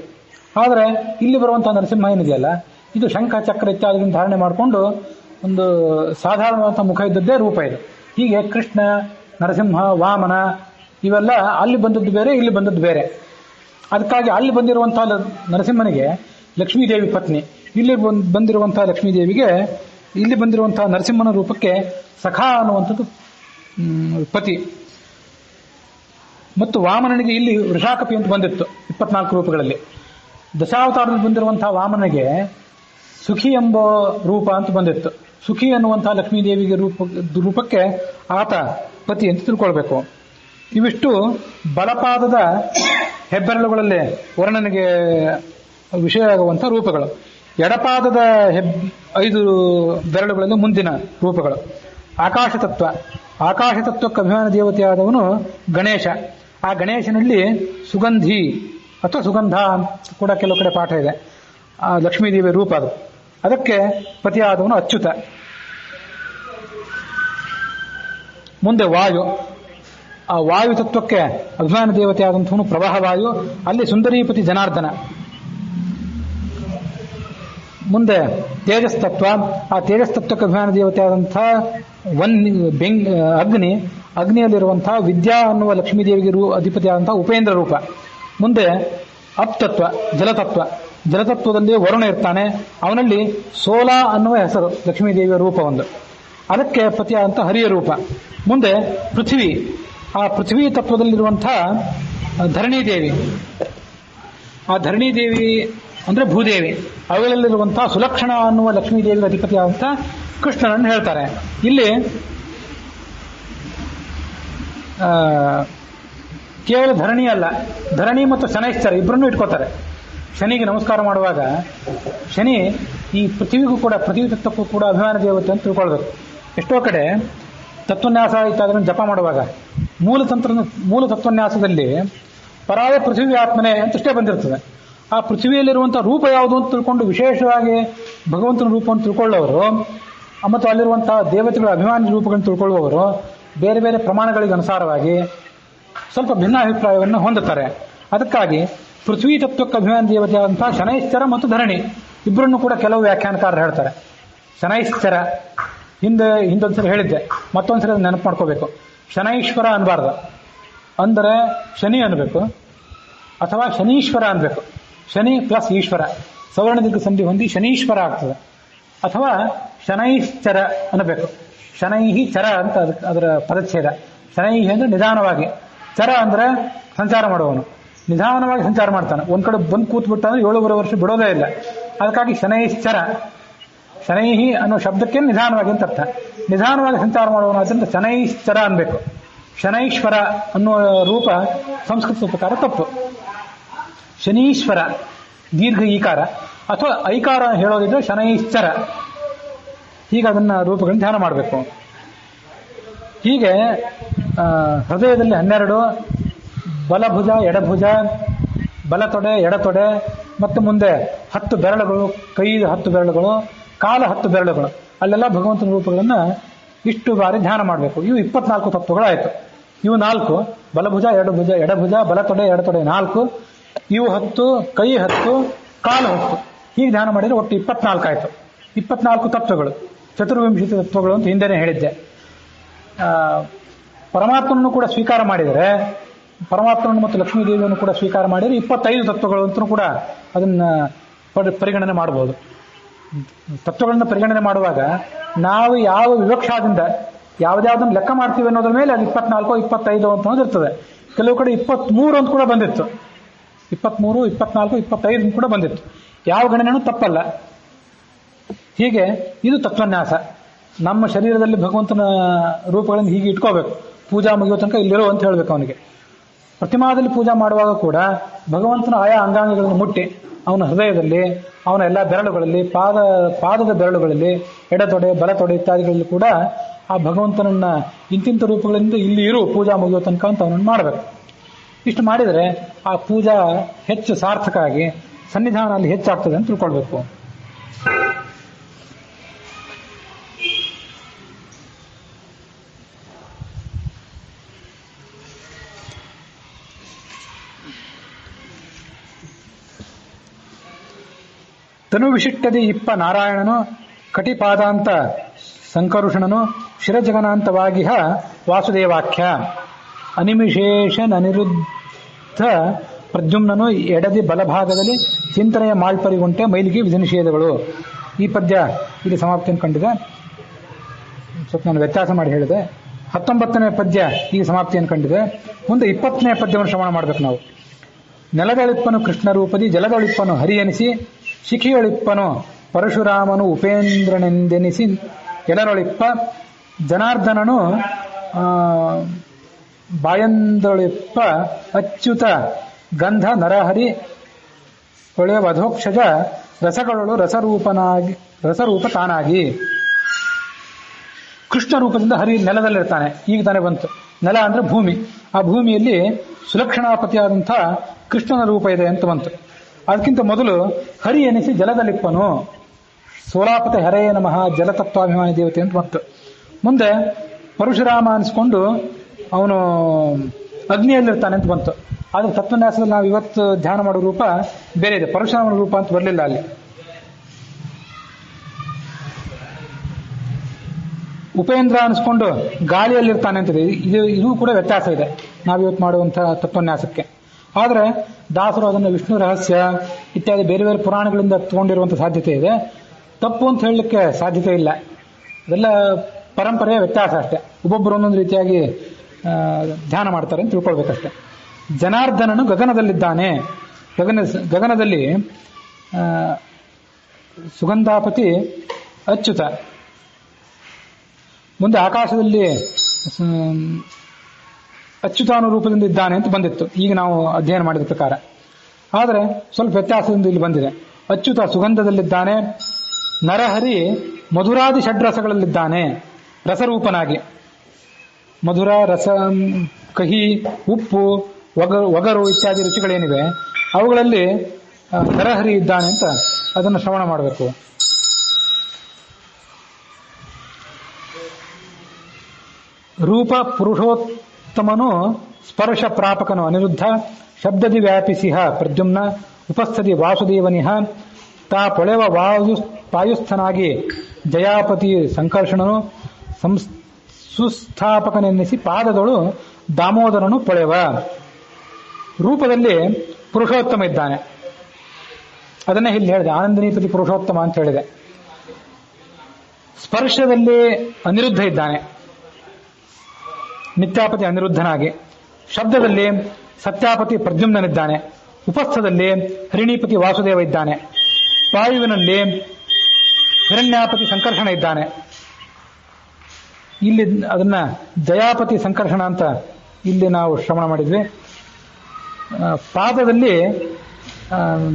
ಆದರೆ ಇಲ್ಲಿ ಬರುವಂತಹ ನರಸಿಂಹ ಏನಿದೆಯಲ್ಲ, ಇದು ಶಂಖ, ಚಕ್ರ ಇತ್ಯಾದಿಗಳನ್ನು ಧಾರಣೆ ಮಾಡಿಕೊಂಡು ಒಂದು ಸಾಧಾರಣವಾದಂತಹ ಮುಖ ಇದ್ದದ್ದೇ ರೂಪ ಇದು. ಹೀಗೆ ಕೃಷ್ಣ, ನರಸಿಂಹ, ವಾಮನ ಇವೆಲ್ಲ ಅಲ್ಲಿ ಬಂದದ್ದು ಬೇರೆ, ಇಲ್ಲಿ ಬಂದದ್ದು ಬೇರೆ. ಅದಕ್ಕಾಗಿ ಅಲ್ಲಿ ಬಂದಿರುವಂತಹ ನರಸಿಂಹನಿಗೆ ಲಕ್ಷ್ಮೀದೇವಿ ಪತ್ನಿ, ಇಲ್ಲಿ ಬಂದಿರುವಂತಹ ಲಕ್ಷ್ಮೀದೇವಿಗೆ, ಇಲ್ಲಿ ಬಂದಿರುವಂತಹ ನರಸಿಂಹನ ರೂಪಕ್ಕೆ ಸಖಾ ಅನ್ನುವಂಥದ್ದು ಪತಿ. ಮತ್ತು ವಾಮನನಿಗೆ ಇಲ್ಲಿ ವೃಷಾಕಪಿ ಅಂತ ಬಂದಿತ್ತು 24 ರೂಪಗಳಲ್ಲಿ. ದಶಾವತಾರದಲ್ಲಿ ಬಂದಿರುವಂತಹ ವಾಮನಿಗೆ ಸುಖಿ ಎಂಬ ರೂಪ ಅಂತ ಬಂದಿತ್ತು. ಸುಖಿ ಅನ್ನುವಂತಹ ಲಕ್ಷ್ಮೀದೇವಿಗೆ ರೂಪಕ್ಕೆ ಆತ ಪತಿ ಅಂತ ತಿಳ್ಕೊಳ್ಬೇಕು. ಇವಿಷ್ಟು ಬಲಪಾದದ ಹೆಬ್ಬೆರಳುಗಳಲ್ಲಿ ವರ್ಣನೆಗೆ ವಿಷಯವಾಗುವಂತಹ ರೂಪಗಳು. ಎಡಪಾದದ 5 ಬೆರಳುಗಳಲ್ಲಿ ಮುಂದಿನ ರೂಪಗಳು. ಆಕಾಶತತ್ವ, ಆಕಾಶತತ್ವಕ್ಕೆ ಅಭಿಮಾನ ದೇವತೆಯಾದವನು ಗಣೇಶ. ಆ ಗಣೇಶನಲ್ಲಿ ಸುಗಂಧಿ ಅಥವಾ ಸುಗಂಧ ಅಂತ ಕೂಡ ಕೆಲವು ಕಡೆ ಪಾಠ ಇದೆ. ಆ ಲಕ್ಷ್ಮೀದೇವಿಯ ರೂಪ ಅದು. ಅದಕ್ಕೆ ಪತಿಯಾದವನು ಅಚ್ಯುತ. ಮುಂದೆ ವಾಯು, ಆ ವಾಯು ತತ್ವಕ್ಕೆ ಅಭಿಮಾನ ದೇವತೆಯಾದಂಥವನು ಪ್ರವಾಹ ವಾಯು. ಅಲ್ಲಿ ಸುಂದರೀಪತಿ ಜನಾರ್ದನ. ಮುಂದೆ ತೇಜಸ್ತತ್ವ, ಆ ತೇಜಸ್ತತ್ವಕ್ಕೆ ಅಭಿಮಾನ ದೇವತೆಯಾದಂಥ ಅಗ್ನಿ, ಅಗ್ನಿಯಲ್ಲಿರುವಂತಹ ವಿದ್ಯಾ ಅನ್ನುವ ಲಕ್ಷ್ಮೀದೇವಿಗೆ ಅಧಿಪತಿಯಾದಂತಹ ಉಪೇಂದ್ರ ರೂಪ. ಮುಂದೆ ಅಪ್ತತ್ವ, ಜಲತತ್ವ, ಜಲತತ್ವದಲ್ಲಿ ವರುಣ ಇರ್ತಾನೆ. ಅವನಲ್ಲಿ ಸೋಲಾ ಅನ್ನುವ ಹೆಸರು ಲಕ್ಷ್ಮೀದೇವಿಯ ರೂಪ ಒಂದು. ಅದಕ್ಕೆ ಪತಿಯಾದಂಥ ಹರಿಯ ರೂಪ. ಮುಂದೆ ಪೃಥ್ವಿ, ಆ ಪೃಥ್ವಿ ತತ್ವದಲ್ಲಿರುವಂತಹ ಧರಣಿದೇವಿ, ಆ ಧರಣಿದೇವಿ ಅಂದ್ರೆ ಭೂದೇವಿ. ಅವುಗಳಲ್ಲಿರುವಂತಹ ಸುಲಕ್ಷಣ ಅನ್ನುವ ಲಕ್ಷ್ಮೀದೇವಿಗೆ ಅಧಿಪತಿಯಾದಂತಹ ಕೃಷ್ಣನನ್ನು ಹೇಳ್ತಾರೆ. ಇಲ್ಲಿ ಕೇವಲ ಧರಣಿ ಅಲ್ಲ, ಧರಣಿ ಮತ್ತು ಶನೈಶ್ಚರ ಇಬ್ಬರನ್ನೂ ಇಟ್ಕೋತಾರೆ. ಶನಿಗೆ ನಮಸ್ಕಾರ ಮಾಡುವಾಗ ಶನಿ ಈ ಪೃಥ್ವಿಗೂ ಕೂಡ, ಪೃಥ್ವಿ ತತ್ವಕ್ಕೂ ಕೂಡ ಅಭಿಮಾನ ದೇವತೆ ಅಂತ ತಿಳ್ಕೊಳ್ಬೇಕು. ಎಷ್ಟೋ ಕಡೆ ತತ್ವನ್ಯಾಸ ಇತ್ಯಾದಿ ಜಪ ಮಾಡುವಾಗ ಮೂಲ ತತ್ವನ್ಯಾಸದಲ್ಲಿ ಪರಾಯ ಪೃಥ್ವಿ ಆತ್ಮನೆ ಅಂತಷ್ಟೇ ಬಂದಿರ್ತದೆ. ಆ ಪೃಥ್ವಿಯಲ್ಲಿರುವಂತಹ ರೂಪ ಯಾವುದು ಅಂತ ತಿಳ್ಕೊಂಡು ವಿಶೇಷವಾಗಿ ಭಗವಂತನ ರೂಪವನ್ನು ತಿಳ್ಕೊಳ್ಳೋರು ಮತ್ತು ಅಲ್ಲಿರುವಂತಹ ದೇವತೆಗಳ ಅಭಿಮಾನಿ ರೂಪಗಳನ್ನು ತಿಳ್ಕೊಳ್ಳುವವರು ಬೇರೆ ಬೇರೆ ಪ್ರಮಾಣಗಳಿಗೆ ಅನುಸಾರವಾಗಿ ಸ್ವಲ್ಪ ಭಿನ್ನ ಅಭಿಪ್ರಾಯವನ್ನು ಹೊಂದುತ್ತಾರೆ. ಅದಕ್ಕಾಗಿ ಪೃಥ್ವಿ ತತ್ವಕ್ಕೆ ಅಭಿಮಾನಿ ದೇವತೆಯಾದಂತಹ ಶನೈಶ್ಚರ ಮತ್ತು ಧರಣಿ ಇಬ್ಬರನ್ನು ಕೂಡ ಕೆಲವು ವ್ಯಾಖ್ಯಾನಕಾರರು ಹೇಳ್ತಾರೆ. ಶನೈಶ್ಚರ ಹಿಂದೊಂದ್ಸರಿ ಹೇಳಿದ್ದೆ, ಮತ್ತೊಂದ್ಸರಿ ನೆನಪು ಮಾಡ್ಕೋಬೇಕು. ಶನೈಶ್ವರ ಅನ್ಬಾರ್ದು, ಅಂದರೆ ಶನಿ ಅನ್ಬೇಕು ಅಥವಾ ಶನೀಶ್ವರ ಅನ್ಬೇಕು. ಶನಿ ಪ್ಲಸ್ ಈಶ್ವರ ಸವರ್ಣದಿಗ್ಗ ಸಂಧಿ ಹೊಂದಿ ಶನೀಶ್ವರ ಆಗ್ತದೆ. ಅಥವಾ ಶನೈಶ್ಚರ ಅನ್ನಬೇಕು. ಶನೈಹಿ ಚರ ಅಂತ ಅದರ ಪದಚ್ಛೇದ. ಶನೈಹಿ ಅಂದ್ರೆ ನಿಧಾನವಾಗಿ, ಚರ ಅಂದ್ರೆ ಸಂಚಾರ ಮಾಡುವವನು. ನಿಧಾನವಾಗಿ ಸಂಚಾರ ಮಾಡ್ತಾನೆ. ಒಂದ್ ಕಡೆ ಬಂದು ಕೂತ್ಬಿಟ್ಟ ಅಂದ್ರೆ 7.5 ವರ್ಷ ಬಿಡೋದೇ ಇಲ್ಲ. ಅದಕ್ಕಾಗಿ ಶನೈಶ್ಚರ, ಶನೈಹಿ ಅನ್ನೋ ಶಬ್ದಕ್ಕೆ ನಿಧಾನವಾಗಿ ಅಂತ ಅರ್ಥ. ನಿಧಾನವಾಗಿ ಸಂಚಾರ ಮಾಡುವವನು ಅದರಿಂದ ಶನೈಶ್ಚರ ಅನ್ಬೇಕು. ಶನೈಶ್ವರ ಅನ್ನುವ ರೂಪ ಸಂಸ್ಕೃತ ಪ್ರಕಾರ ತಪ್ಪು. ಶನೀಶ್ವರ ದೀರ್ಘ ಈಕಾರ ಅಥವಾ ಐಕಾರ ಹೇಳೋದಿದ್ರೆ ಶನೈಶ್ಚರ. ಹೀಗೆ ಅದನ್ನ ರೂಪಗಳನ್ನು ಧ್ಯಾನ ಮಾಡಬೇಕು. ಹೀಗೆ ಹೃದಯದಲ್ಲಿ 12, ಬಲಭುಜ, ಎಡಭುಜ, ಬಲತೊಡೆ, ಎಡತೊಡೆ, ಮತ್ತು ಮುಂದೆ 10 ಬೆರಳುಗಳು, ಕೈ 10 ಬೆರಳುಗಳು, ಕಾಲ 10 ಬೆರಳುಗಳು, ಅಲ್ಲೆಲ್ಲ ಭಗವಂತನ ರೂಪಗಳನ್ನ ಇಷ್ಟು ಬಾರಿ ಧ್ಯಾನ ಮಾಡಬೇಕು. ಇವು 24 ತತ್ವಗಳಾಯಿತು. ಇವು 4, ಬಲಭುಜ, ಎಡಭುಜ, ಬಲತೊಡೆ, ಎಡತೊಡೆ 4, ಇವು 10, ಕೈ 10, ಕಾಲು 10. ಹೀಗೆ ಧ್ಯಾನ ಮಾಡಿದರೆ ಒಟ್ಟು 24 ಆಯಿತು. 24 ತತ್ವಗಳು, ಚತುರ್ವಿಂಶತಿ ತತ್ವಗಳು ಅಂತ ಹಿಂದೆನೇ ಹೇಳಿದ್ದೆ. ಪರಮಾತ್ಮನನ್ನು ಕೂಡ ಸ್ವೀಕಾರ ಮಾಡಿದರೆ, ಪರಮಾತ್ಮನನ್ನು ಮತ್ತು ಲಕ್ಷ್ಮೀದೇವಿಯನ್ನು ಕೂಡ ಸ್ವೀಕಾರ ಮಾಡಿದರೆ 25 ತತ್ವಗಳು ಅಂತಲೂ ಕೂಡ ಅದನ್ನ ಪರಿಗಣನೆ ಮಾಡಬಹುದು. ತತ್ವಗಳನ್ನು ಪರಿಗಣನೆ ಮಾಡುವಾಗ ನಾವು ಯಾವ ವಿವಕ್ಷಾದಿಂದ ಯಾವ್ದಾವ್ದನ್ನು ಲೆಕ್ಕ ಮಾಡ್ತೀವಿ ಅನ್ನೋದ್ರ ಮೇಲೆ ಅದು 24, 25 ಅಂತ ಅನ್ನೋದು ಇರ್ತದೆ. ಕೆಲವು ಕಡೆ 23 ಅಂತ ಕೂಡ ಬಂದಿತ್ತು. 23, 24, 25 ಕೂಡ ಬಂದಿತ್ತು. ಯಾವ ಗಣನೆಯೂ ತಪ್ಪಲ್ಲ. ಹೀಗೆ ಇದು ತತ್ವನ್ಯಾಸ. ನಮ್ಮ ಶರೀರದಲ್ಲಿ ಭಗವಂತನ ರೂಪಗಳನ್ನು ಹೀಗೆ ಇಟ್ಕೋಬೇಕು. ಪೂಜಾ ಮುಗಿಯೋ ತನಕ ಇಲ್ಲಿರೋ ಅಂತ ಹೇಳ್ಬೇಕು ಅವನಿಗೆ. ಪ್ರತಿಮಾದಲ್ಲಿ ಪೂಜಾ ಮಾಡುವಾಗ ಕೂಡ ಭಗವಂತನ ಆಯಾ ಅಂಗಾಂಗಗಳನ್ನು ಮುಟ್ಟಿ ಅವನ ಹೃದಯದಲ್ಲಿ, ಅವನ ಎಲ್ಲ ಬೆರಳುಗಳಲ್ಲಿ, ಪಾದದ ಬೆರಳುಗಳಲ್ಲಿ, ಎಡತೊಡೆ, ಬಲತೊಡೆ ಇತ್ಯಾದಿಗಳಲ್ಲಿ ಕೂಡ ಆ ಭಗವಂತನನ್ನ ಇಂತಿಂಥ ರೂಪಗಳಿಂದ ಇಲ್ಲಿ ಇರು ಪೂಜಾ ಮುಗಿಯೋ ತನಕ ಅಂತ ಅವನನ್ನು ಮಾಡಬೇಕು. ಇಷ್ಟು ಮಾಡಿದರೆ ಆ ಪೂಜಾ ಹೆಚ್ಚು ಸಾರ್ಥಕ ಆಗಿ ಸನ್ನಿಧಾನ ಅಲ್ಲಿ ಹೆಚ್ಚಾಗ್ತದೆ ಅಂತ ತಿಳ್ಕೊಳ್ಬೇಕು. ತನು ವಿಶಿಷ್ಟದಿ ಇಪ್ಪ ನಾರಾಯಣನು, ಕಟಿಪಾದಾಂತ ಸಂಕರುಷಣನು, ಶಿರಜಗನಾಂತವಾಗಿಹ ವಾಸುದೇವಾಖ್ಯ, ಅನಿಮಿಶೇಷ ಅನಿರುದ್ಧ ಪ್ರದ್ಯುಮ್ನನು, ಎಡದಿ ಬಲಭಾಗದಲ್ಲಿ ಚಿಂತನೆಯ ಮಾಳ್ಪರಿಗುಂಟೆ ಮೈಲಿಗೆ ವಿಧಿನಿಷೇಧಗಳು. ಈ ಪದ್ಯ ಇಲ್ಲಿ ಸಮಾಪ್ತಿಯನ್ನು ಕಂಡಿದೆ. ಸ್ವಲ್ಪ ನಾನು ವ್ಯತ್ಯಾಸ ಮಾಡಿ ಹೇಳಿದೆ. 19ನೇ ಪದ್ಯ ಈ ಸಮಾಪ್ತಿಯನ್ನು ಕಂಡಿದೆ. ಮುಂದೆ 20ನೇ ಪದ್ಯವನ್ನು ಶ್ರವಣ ಮಾಡಬೇಕು ನಾವು. ನೆಲದೊಳಿಪ್ಪನು ಕೃಷ್ಣ ರೂಪದಿ, ಜಲದೊಳಿಪ್ಪನು ಹರಿಯನಿಸಿ, ಶಿಖಿಯೊಳಿಪ್ಪನು ಪರಶುರಾಮನು ಉಪೇಂದ್ರನೆಂದೆನಿಸಿ, ಎಲರೊಳಿಪ್ಪ ಜನಾರ್ದನನು ಬಾಯಂದೊಳಿಪ್ಪ ಅಚ್ಯುತ ಗಂಧ ನರಹರಿ ಹೊಳೆಯ ವಧೋಕ್ಷಜ ರಸಗಳು ರಸರೂಪ ತಾನಾಗಿ. ಕೃಷ್ಣ ರೂಪದಿಂದ ಹರಿ ನೆಲದಲ್ಲಿರ್ತಾನೆ. ಈಗ ತಾನೇ ಬಂತು. ನೆಲ ಅಂದ್ರೆ ಭೂಮಿ. ಆ ಭೂಮಿಯಲ್ಲಿ ಸುಲಕ್ಷಣಾಪತಿಯಾದಂಥ ಕೃಷ್ಣನ ರೂಪ ಇದೆ ಅಂತ ಬಂತು. ಅದಕ್ಕಿಂತ ಮೊದಲು ಹರಿ ಎನಿಸಿ ಜಲದಲ್ಲಿಪ್ಪನು. ಸೋಲಾಪತಿ ಹರೆಯ ನಮಃ ಜಲತತ್ವಾಭಿಮಾನಿ ದೇವತೆ ಅಂತ ಬಂತು. ಮುಂದೆ ಪರಶುರಾಮ ಅನಿಸ್ಕೊಂಡು ಅವನು ಅಗ್ನಿಯಲ್ಲಿರ್ತಾನೆ ಅಂತ ಬಂತು. ಆದ್ರೆ ತತ್ವನ್ಯಾಸದಲ್ಲಿ ನಾವು ಇವತ್ತು ಧ್ಯಾನ ಮಾಡೋ ರೂಪ ಬೇರೆ ಇದೆ. ಪರಶುರಾಮನ ರೂಪ ಅಂತ ಬರಲಿಲ್ಲ ಅಲ್ಲಿ. ಉಪೇಂದ್ರ ಅನಿಸ್ಕೊಂಡು ಗಾಳಿಯಲ್ಲಿರ್ತಾನೆ ಅಂತಿದೆ. ಇದು ಕೂಡ ವ್ಯತ್ಯಾಸ ಇದೆ ನಾವಿವತ್ತು ಮಾಡುವಂತಹ ತತ್ವನ್ಯಾಸಕ್ಕೆ. ಆದರೆ ದಾಸರು ಅದನ್ನು ವಿಷ್ಣು ರಹಸ್ಯ ಇತ್ಯಾದಿ ಬೇರೆ ಬೇರೆ ಪುರಾಣಗಳಿಂದ ತಗೊಂಡಿರುವಂಥ ಸಾಧ್ಯತೆ ಇದೆ. ತಪ್ಪು ಅಂತ ಹೇಳಲಿಕ್ಕೆ ಸಾಧ್ಯತೆ ಇಲ್ಲ. ಅದೆಲ್ಲ ಪರಂಪರೆಯ ವ್ಯತ್ಯಾಸ ಅಷ್ಟೇ. ಒಬ್ಬೊಬ್ಬರು ಒಂದೊಂದು ರೀತಿಯಾಗಿ ಧ್ಯಾನ ಮಾಡ್ತಾರೆ ಅಂತ ತಿಳ್ಕೊಳ್ಬೇಕಷ್ಟೆ. ಜನಾರ್ದನನು ಗಗನದಲ್ಲಿದ್ದಾನೆ. ಗಗನದಲ್ಲಿ ಸುಗಂಧಾಪತಿ ಅಚ್ಯುತ. ಮುಂದೆ ಆಕಾಶದಲ್ಲಿ ಅಚ್ಯುತಾನು ರೂಪದಿಂದ ಇದ್ದಾನೆ ಅಂತ ಬಂದಿತ್ತು ಈಗ ನಾವು ಅಧ್ಯಯನ ಮಾಡಿದ ಪ್ರಕಾರ. ಆದರೆ ಸ್ವಲ್ಪ ವ್ಯತ್ಯಾಸದಿಂದ ಇಲ್ಲಿ ಬಂದಿದೆ. ಅಚ್ಯುತ ಸುಗಂಧದಲ್ಲಿದ್ದಾನೆ. ನರಹರಿ ಮಧುರಾದಿ ಷಡ್ರಸಗಳಲ್ಲಿದ್ದಾನೆ ರಸರೂಪನಾಗಿ. ಮಧುರ, ರಸ, ಕಹಿ, ಉಪ್ಪು, ಒಗರು ಇತ್ಯಾದಿ ರುಚಿಗಳೇನಿವೆ ಅವುಗಳಲ್ಲಿ ನರಹರಿ ಇದ್ದಾನೆ ಅಂತ ಅದನ್ನು ಶ್ರವಣ ಮಾಡಬೇಕು. ರೂಪ ಪುರುಷೋತ್ತಮನು ಸ್ಪರ್ಶ ಪ್ರಾಪಕನು ಅನಿರುದ್ಧ. ಶಬ್ದದಿ ವ್ಯಾಪಿಸಿಹ ಪ್ರದ್ಯುಮ್ನ. ಉಪಸ್ಥಿತಿ ವಾಸುದೇವನಿಹ. ತಾ ಪೊಳೆವ ವಾಯುಸ್ಥನಾಗಿ ಜಯಾಪತಿ ಸಂಕರ್ಷಣನು. ಸುಸ್ಥಾಪಕನೆನ್ನಿಸಿ ಪಾದದಳು ದಾಮೋದರನು ಪೊಳೆವ. ರೂಪದಲ್ಲಿ ಪುರುಷೋತ್ತಮ ಇದ್ದಾನೆ. ಅದನ್ನೇ ಇಲ್ಲಿ ಹೇಳಿದೆ, ಆನಂದನೀಪತಿ ಪುರುಷೋತ್ತಮ ಅಂತ ಹೇಳಿದೆ. ಸ್ಪರ್ಶದಲ್ಲಿ ಅನಿರುದ್ಧ ಇದ್ದಾನೆ, ನಿತ್ಯಾಪತಿ ಅನಿರುದ್ಧನಾಗಿ. ಶಬ್ದದಲ್ಲಿ ಸತ್ಯಾಪತಿ ಪ್ರದ್ಯುಮ್ನನಿದ್ದಾನೆ. ಉಪಸ್ಥದಲ್ಲಿ ಹರಿಣೀಪತಿ ವಾಸುದೇವ ಇದ್ದಾನೆ. ವಾಯುವಿನಲ್ಲಿ ಹಿರಣ್ಯಾಪತಿ ಸಂಕರ್ಷಣ ಇದ್ದಾನೆ. ಇಲ್ಲಿ ಅದನ್ನ ಜಯಾಪತಿ ಸಂಕರ್ಷಣ ಅಂತ ಇಲ್ಲಿ ನಾವು ಶ್ರವಣ ಮಾಡಿದ್ವಿ. ಪಾದದಲ್ಲಿ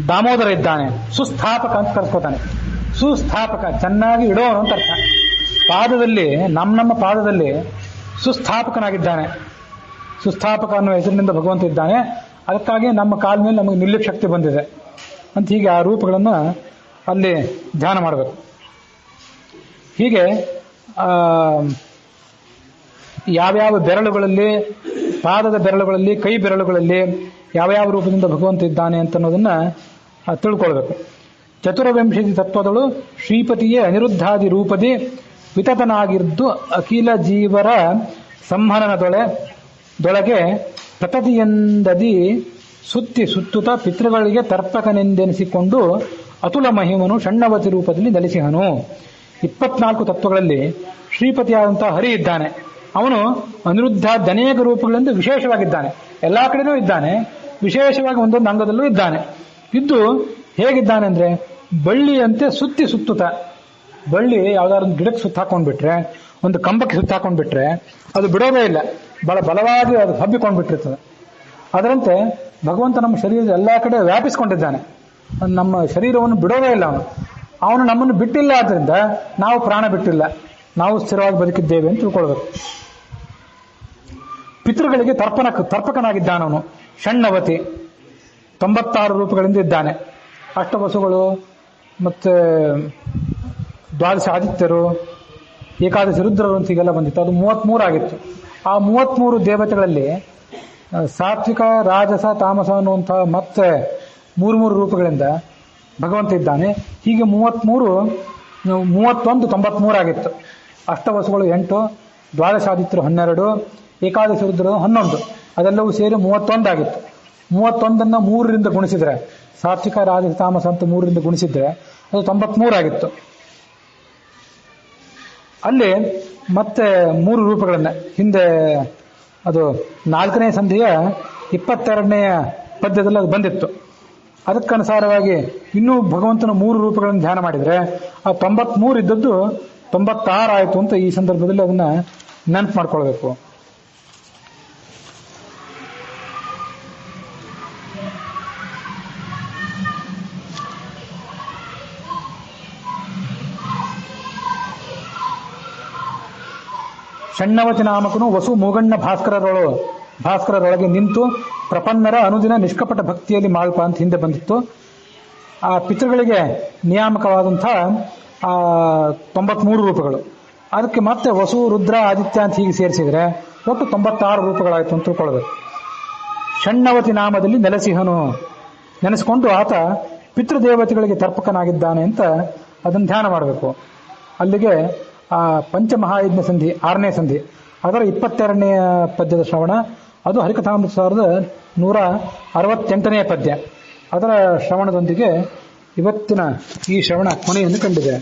ದಾಮೋದರ ಇದ್ದಾನೆ. ಸುಸ್ಥಾಪಕ ಅಂತ ಕರ್ಕೋತಾನೆ. ಸುಸ್ಥಾಪಕ ಚೆನ್ನಾಗಿ ಇಡೋನು ಅಂತ ಅರ್ಥ. ಪಾದದಲ್ಲಿ ನಮ್ಮ ಪಾದದಲ್ಲಿ ಸುಸ್ಥಾಪಕನಾಗಿದ್ದಾನೆ. ಸುಸ್ಥಾಪಕ ಅನ್ನುವ ಹೆಸರಿನಿಂದ ಭಗವಂತ ಇದ್ದಾನೆ. ಅದಕ್ಕಾಗಿ ನಮ್ಮ ಕಾಲ ಮೇಲೆ ನಮಗೆ ನಿಲ್ಲಕ್ಕೆ ಶಕ್ತಿ ಬಂದಿದೆ ಅಂತ ಹೀಗೆ ಆ ರೂಪಗಳನ್ನು ಅಲ್ಲಿ ಧ್ಯಾನ ಮಾಡಬೇಕು. ಹೀಗೆ ಯಾವ್ಯಾವ ಬೆರಳುಗಳಲ್ಲಿ, ಪಾದದ ಬೆರಳುಗಳಲ್ಲಿ, ಕೈ ಬೆರಳುಗಳಲ್ಲಿ ಯಾವ್ಯಾವ ರೂಪದಿಂದ ಭಗವಂತ ಇದ್ದಾನೆ ಅಂತ ಅನ್ನೋದನ್ನ ತಿಳ್ಕೊಳ್ಬೇಕು. ಚತುರವಿಂಶತಿ ತತ್ವದಳು ಶ್ರೀಪತಿಯೇ ಅನಿರುದ್ಧಾದಿ ರೂಪದಿ ವಿತತನಾಗಿದ್ದು ಅಖಿಲ ಜೀವರ ಸಂಹನನದೊಳಗೆ ಪ್ರತತಿಯಂದದಿ ಸುತ್ತುತ್ತ ಪಿತೃಗಳಿಗೆ ತರ್ಪಕನೆಂದೆನಿಸಿಕೊಂಡು ಅತುಲ ಮಹಿಮನು ಷಣ್ಣವತಿ ರೂಪದಲ್ಲಿ ನೆಲೆಸಿಹನು. 24 ತತ್ವಗಳಲ್ಲಿ ಶ್ರೀಪತಿಯಾದಂತಹ ಹರಿ ಇದ್ದಾನೆ. ಅವನು ಅನಿರುದ್ಧಾದ ಅನೇಕ ರೂಪಗಳಿಂದ ವಿಶೇಷವಾಗಿದ್ದಾನೆ. ಎಲ್ಲಾ ಕಡೆನೂ ಇದ್ದಾನೆ, ವಿಶೇಷವಾಗಿ ಒಂದೊಂದು ಅಂಗದಲ್ಲೂ ಇದ್ದಾನೆ. ಇದ್ದು ಹೇಗಿದ್ದಾನೆ ಅಂದ್ರೆ ಬಳ್ಳಿಯಂತೆ ಸುತ್ತುತ್ತ. ಬಳ್ಳಿ ಯಾವ್ದಾದ್ರು ಒಂದು ಗಿಡಕ್ಕೆ ಸುತ್ತಾಕೊಂಡ್ಬಿಟ್ರೆ, ಒಂದು ಕಂಬಕ್ಕೆ ಸುತ್ತಾಕೊಂಡ್ಬಿಟ್ರೆ ಅದು ಬಿಡೋದೇ ಇಲ್ಲ, ಬಹಳ ಬಲವಾಗಿ ಅದು ಹಬ್ಬಿಕೊಂಡ್ಬಿಟ್ಟಿರ್ತದೆ. ಅದರಂತೆ ಭಗವಂತ ನಮ್ಮ ಶರೀರದ ಎಲ್ಲಾ ಕಡೆ ವ್ಯಾಪಿಸ್ಕೊಂಡಿದ್ದಾನೆ. ನಮ್ಮ ಶರೀರವನ್ನು ಬಿಡೋದೇ ಇಲ್ಲ ಅವನು ನಮ್ಮನ್ನು ಬಿಟ್ಟಿಲ್ಲ. ಆದ್ರಿಂದ ನಾವು ಪ್ರಾಣ ಬಿಟ್ಟಿಲ್ಲ, ನಾವು ಸ್ಥಿರವಾಗಿ ಬದುಕಿದ್ದೇವೆ ಅಂತ ತಿಳ್ಕೊಳ್ಬೇಕು. ಪಿತೃಗಳಿಗೆ ತರ್ಪಕನಾಗಿದ್ದಾನವನು. ಷಣ್ಣವತಿ 96 ರೂಪಗಳಿಂದ ಇದ್ದಾನೆ. ಅಷ್ಟವಸುಗಳು ಮತ್ತೆ ದ್ವಾದಶ ಆದಿತ್ಯರು, ಏಕಾದಶಿ ರುದ್ರರು ಅಂತ ಹೀಗೆಲ್ಲ ಬಂದಿತ್ತು. ಅದು 33 ಆಗಿತ್ತು. ಆ 33 ದೇವತೆಗಳಲ್ಲಿ ಸಾತ್ವಿಕ, ರಾಜಸ, ತಾಮಸ ಅನ್ನುವಂಥ ಮತ್ತೆ 3 ರೂಪಗಳಿಂದ ಭಗವಂತ ಇದ್ದಾನೆ. ಹೀಗೆ 31 93 ಆಗಿತ್ತು. ಅಷ್ಟವಸುಗಳು 8, ದ್ವಾದಶಾದಿತ್ಯರು 12, ಏಕಾದಶಿ ರುದ್ರರು 11, ಅದೆಲ್ಲವೂ ಸೇರಿ 31 ಆಗಿತ್ತು. 31 3ರಿಂದ ಗುಣಿಸಿದ್ರೆ, ಸಾತ್ವಿಕ, ರಾಜಸ, ತಾಮಸ ಅಂತ 3ರಿಂದ ಗುಣಿಸಿದ್ರೆ ಅದು 93 ಆಗಿತ್ತು. ಅಲ್ಲಿ ಮತ್ತೆ 3 ರೂಪಗಳನ್ನ ಹಿಂದೆ ಅದು 4ನೇ ಸಂಧಿಯ 22ನೇ ಪದ್ಯದಲ್ಲಿ ಅದು ಬಂದಿತ್ತು. ಅದಕ್ಕನುಸಾರವಾಗಿ ಇನ್ನೂ ಭಗವಂತನ 3 ರೂಪಗಳನ್ನು ಧ್ಯಾನ ಮಾಡಿದ್ರೆ ಆ 93 ಇದ್ದದ್ದು 96 ಆಯಿತು ಅಂತ ಈ ಸಂದರ್ಭದಲ್ಲಿ ಅದನ್ನ ನೆನಪು ಮಾಡ್ಕೊಳ್ಬೇಕು. ಷಣ್ಣವತಿ ನಾಮಕನು ವಸು ಮೂಗಣ್ಣ ಭಾಸ್ಕರರೊಳಗೆ ನಿಂತು ಪ್ರಪನ್ನರ ಅನುದಿನ ನಿಷ್ಕಪಟ ಭಕ್ತಿಯಲ್ಲಿ ಮಾಳ್ಪ ಅಂತ ಹಿಂದೆ ಬಂದಿತ್ತು. ಆ ಪಿತೃಗಳಿಗೆ ನಿಯಾಮಕವಾದಂಥ 93 ರೂಪಗಳು. ಅದಕ್ಕೆ ಮತ್ತೆ ವಸು, ರುದ್ರ, ಆದಿತ್ಯ ಅಂತ ಹೀಗೆ ಸೇರಿಸಿದರೆ ಒಟ್ಟು 96 ರೂಪಗಳಾಯಿತು ಅಂತ ತಿಳ್ಕೊಳ್ಬೇಕು. ಷಣ್ಣವತಿ ನಾಮದಲ್ಲಿ ನೆನೆಸಿಕೊಂಡು ಆತ ಪಿತೃದೇವತೆಗಳಿಗೆ ತರ್ಪಕನಾಗಿದ್ದಾನೆ ಅಂತ ಅದನ್ನು ಧ್ಯಾನ ಮಾಡಬೇಕು. ಅಲ್ಲಿಗೆ ಆ ಪಂಚಮಹಾಯಜ್ಞ ಸಂಧಿ 6ನೇ ಸಂಧಿ ಅದರ 22ನೇ ಪದ್ಯದ ಶ್ರವಣ, ಅದು ಹರಿಕಥಾಮೃತ 168ನೇ ಪದ್ಯ. ಅದರ ಶ್ರವಣದೊಂದಿಗೆ ಇವತ್ತಿನ ಈ ಶ್ರವಣ ಕೊನೆಯನ್ನು ಕಂಡಿದೆ.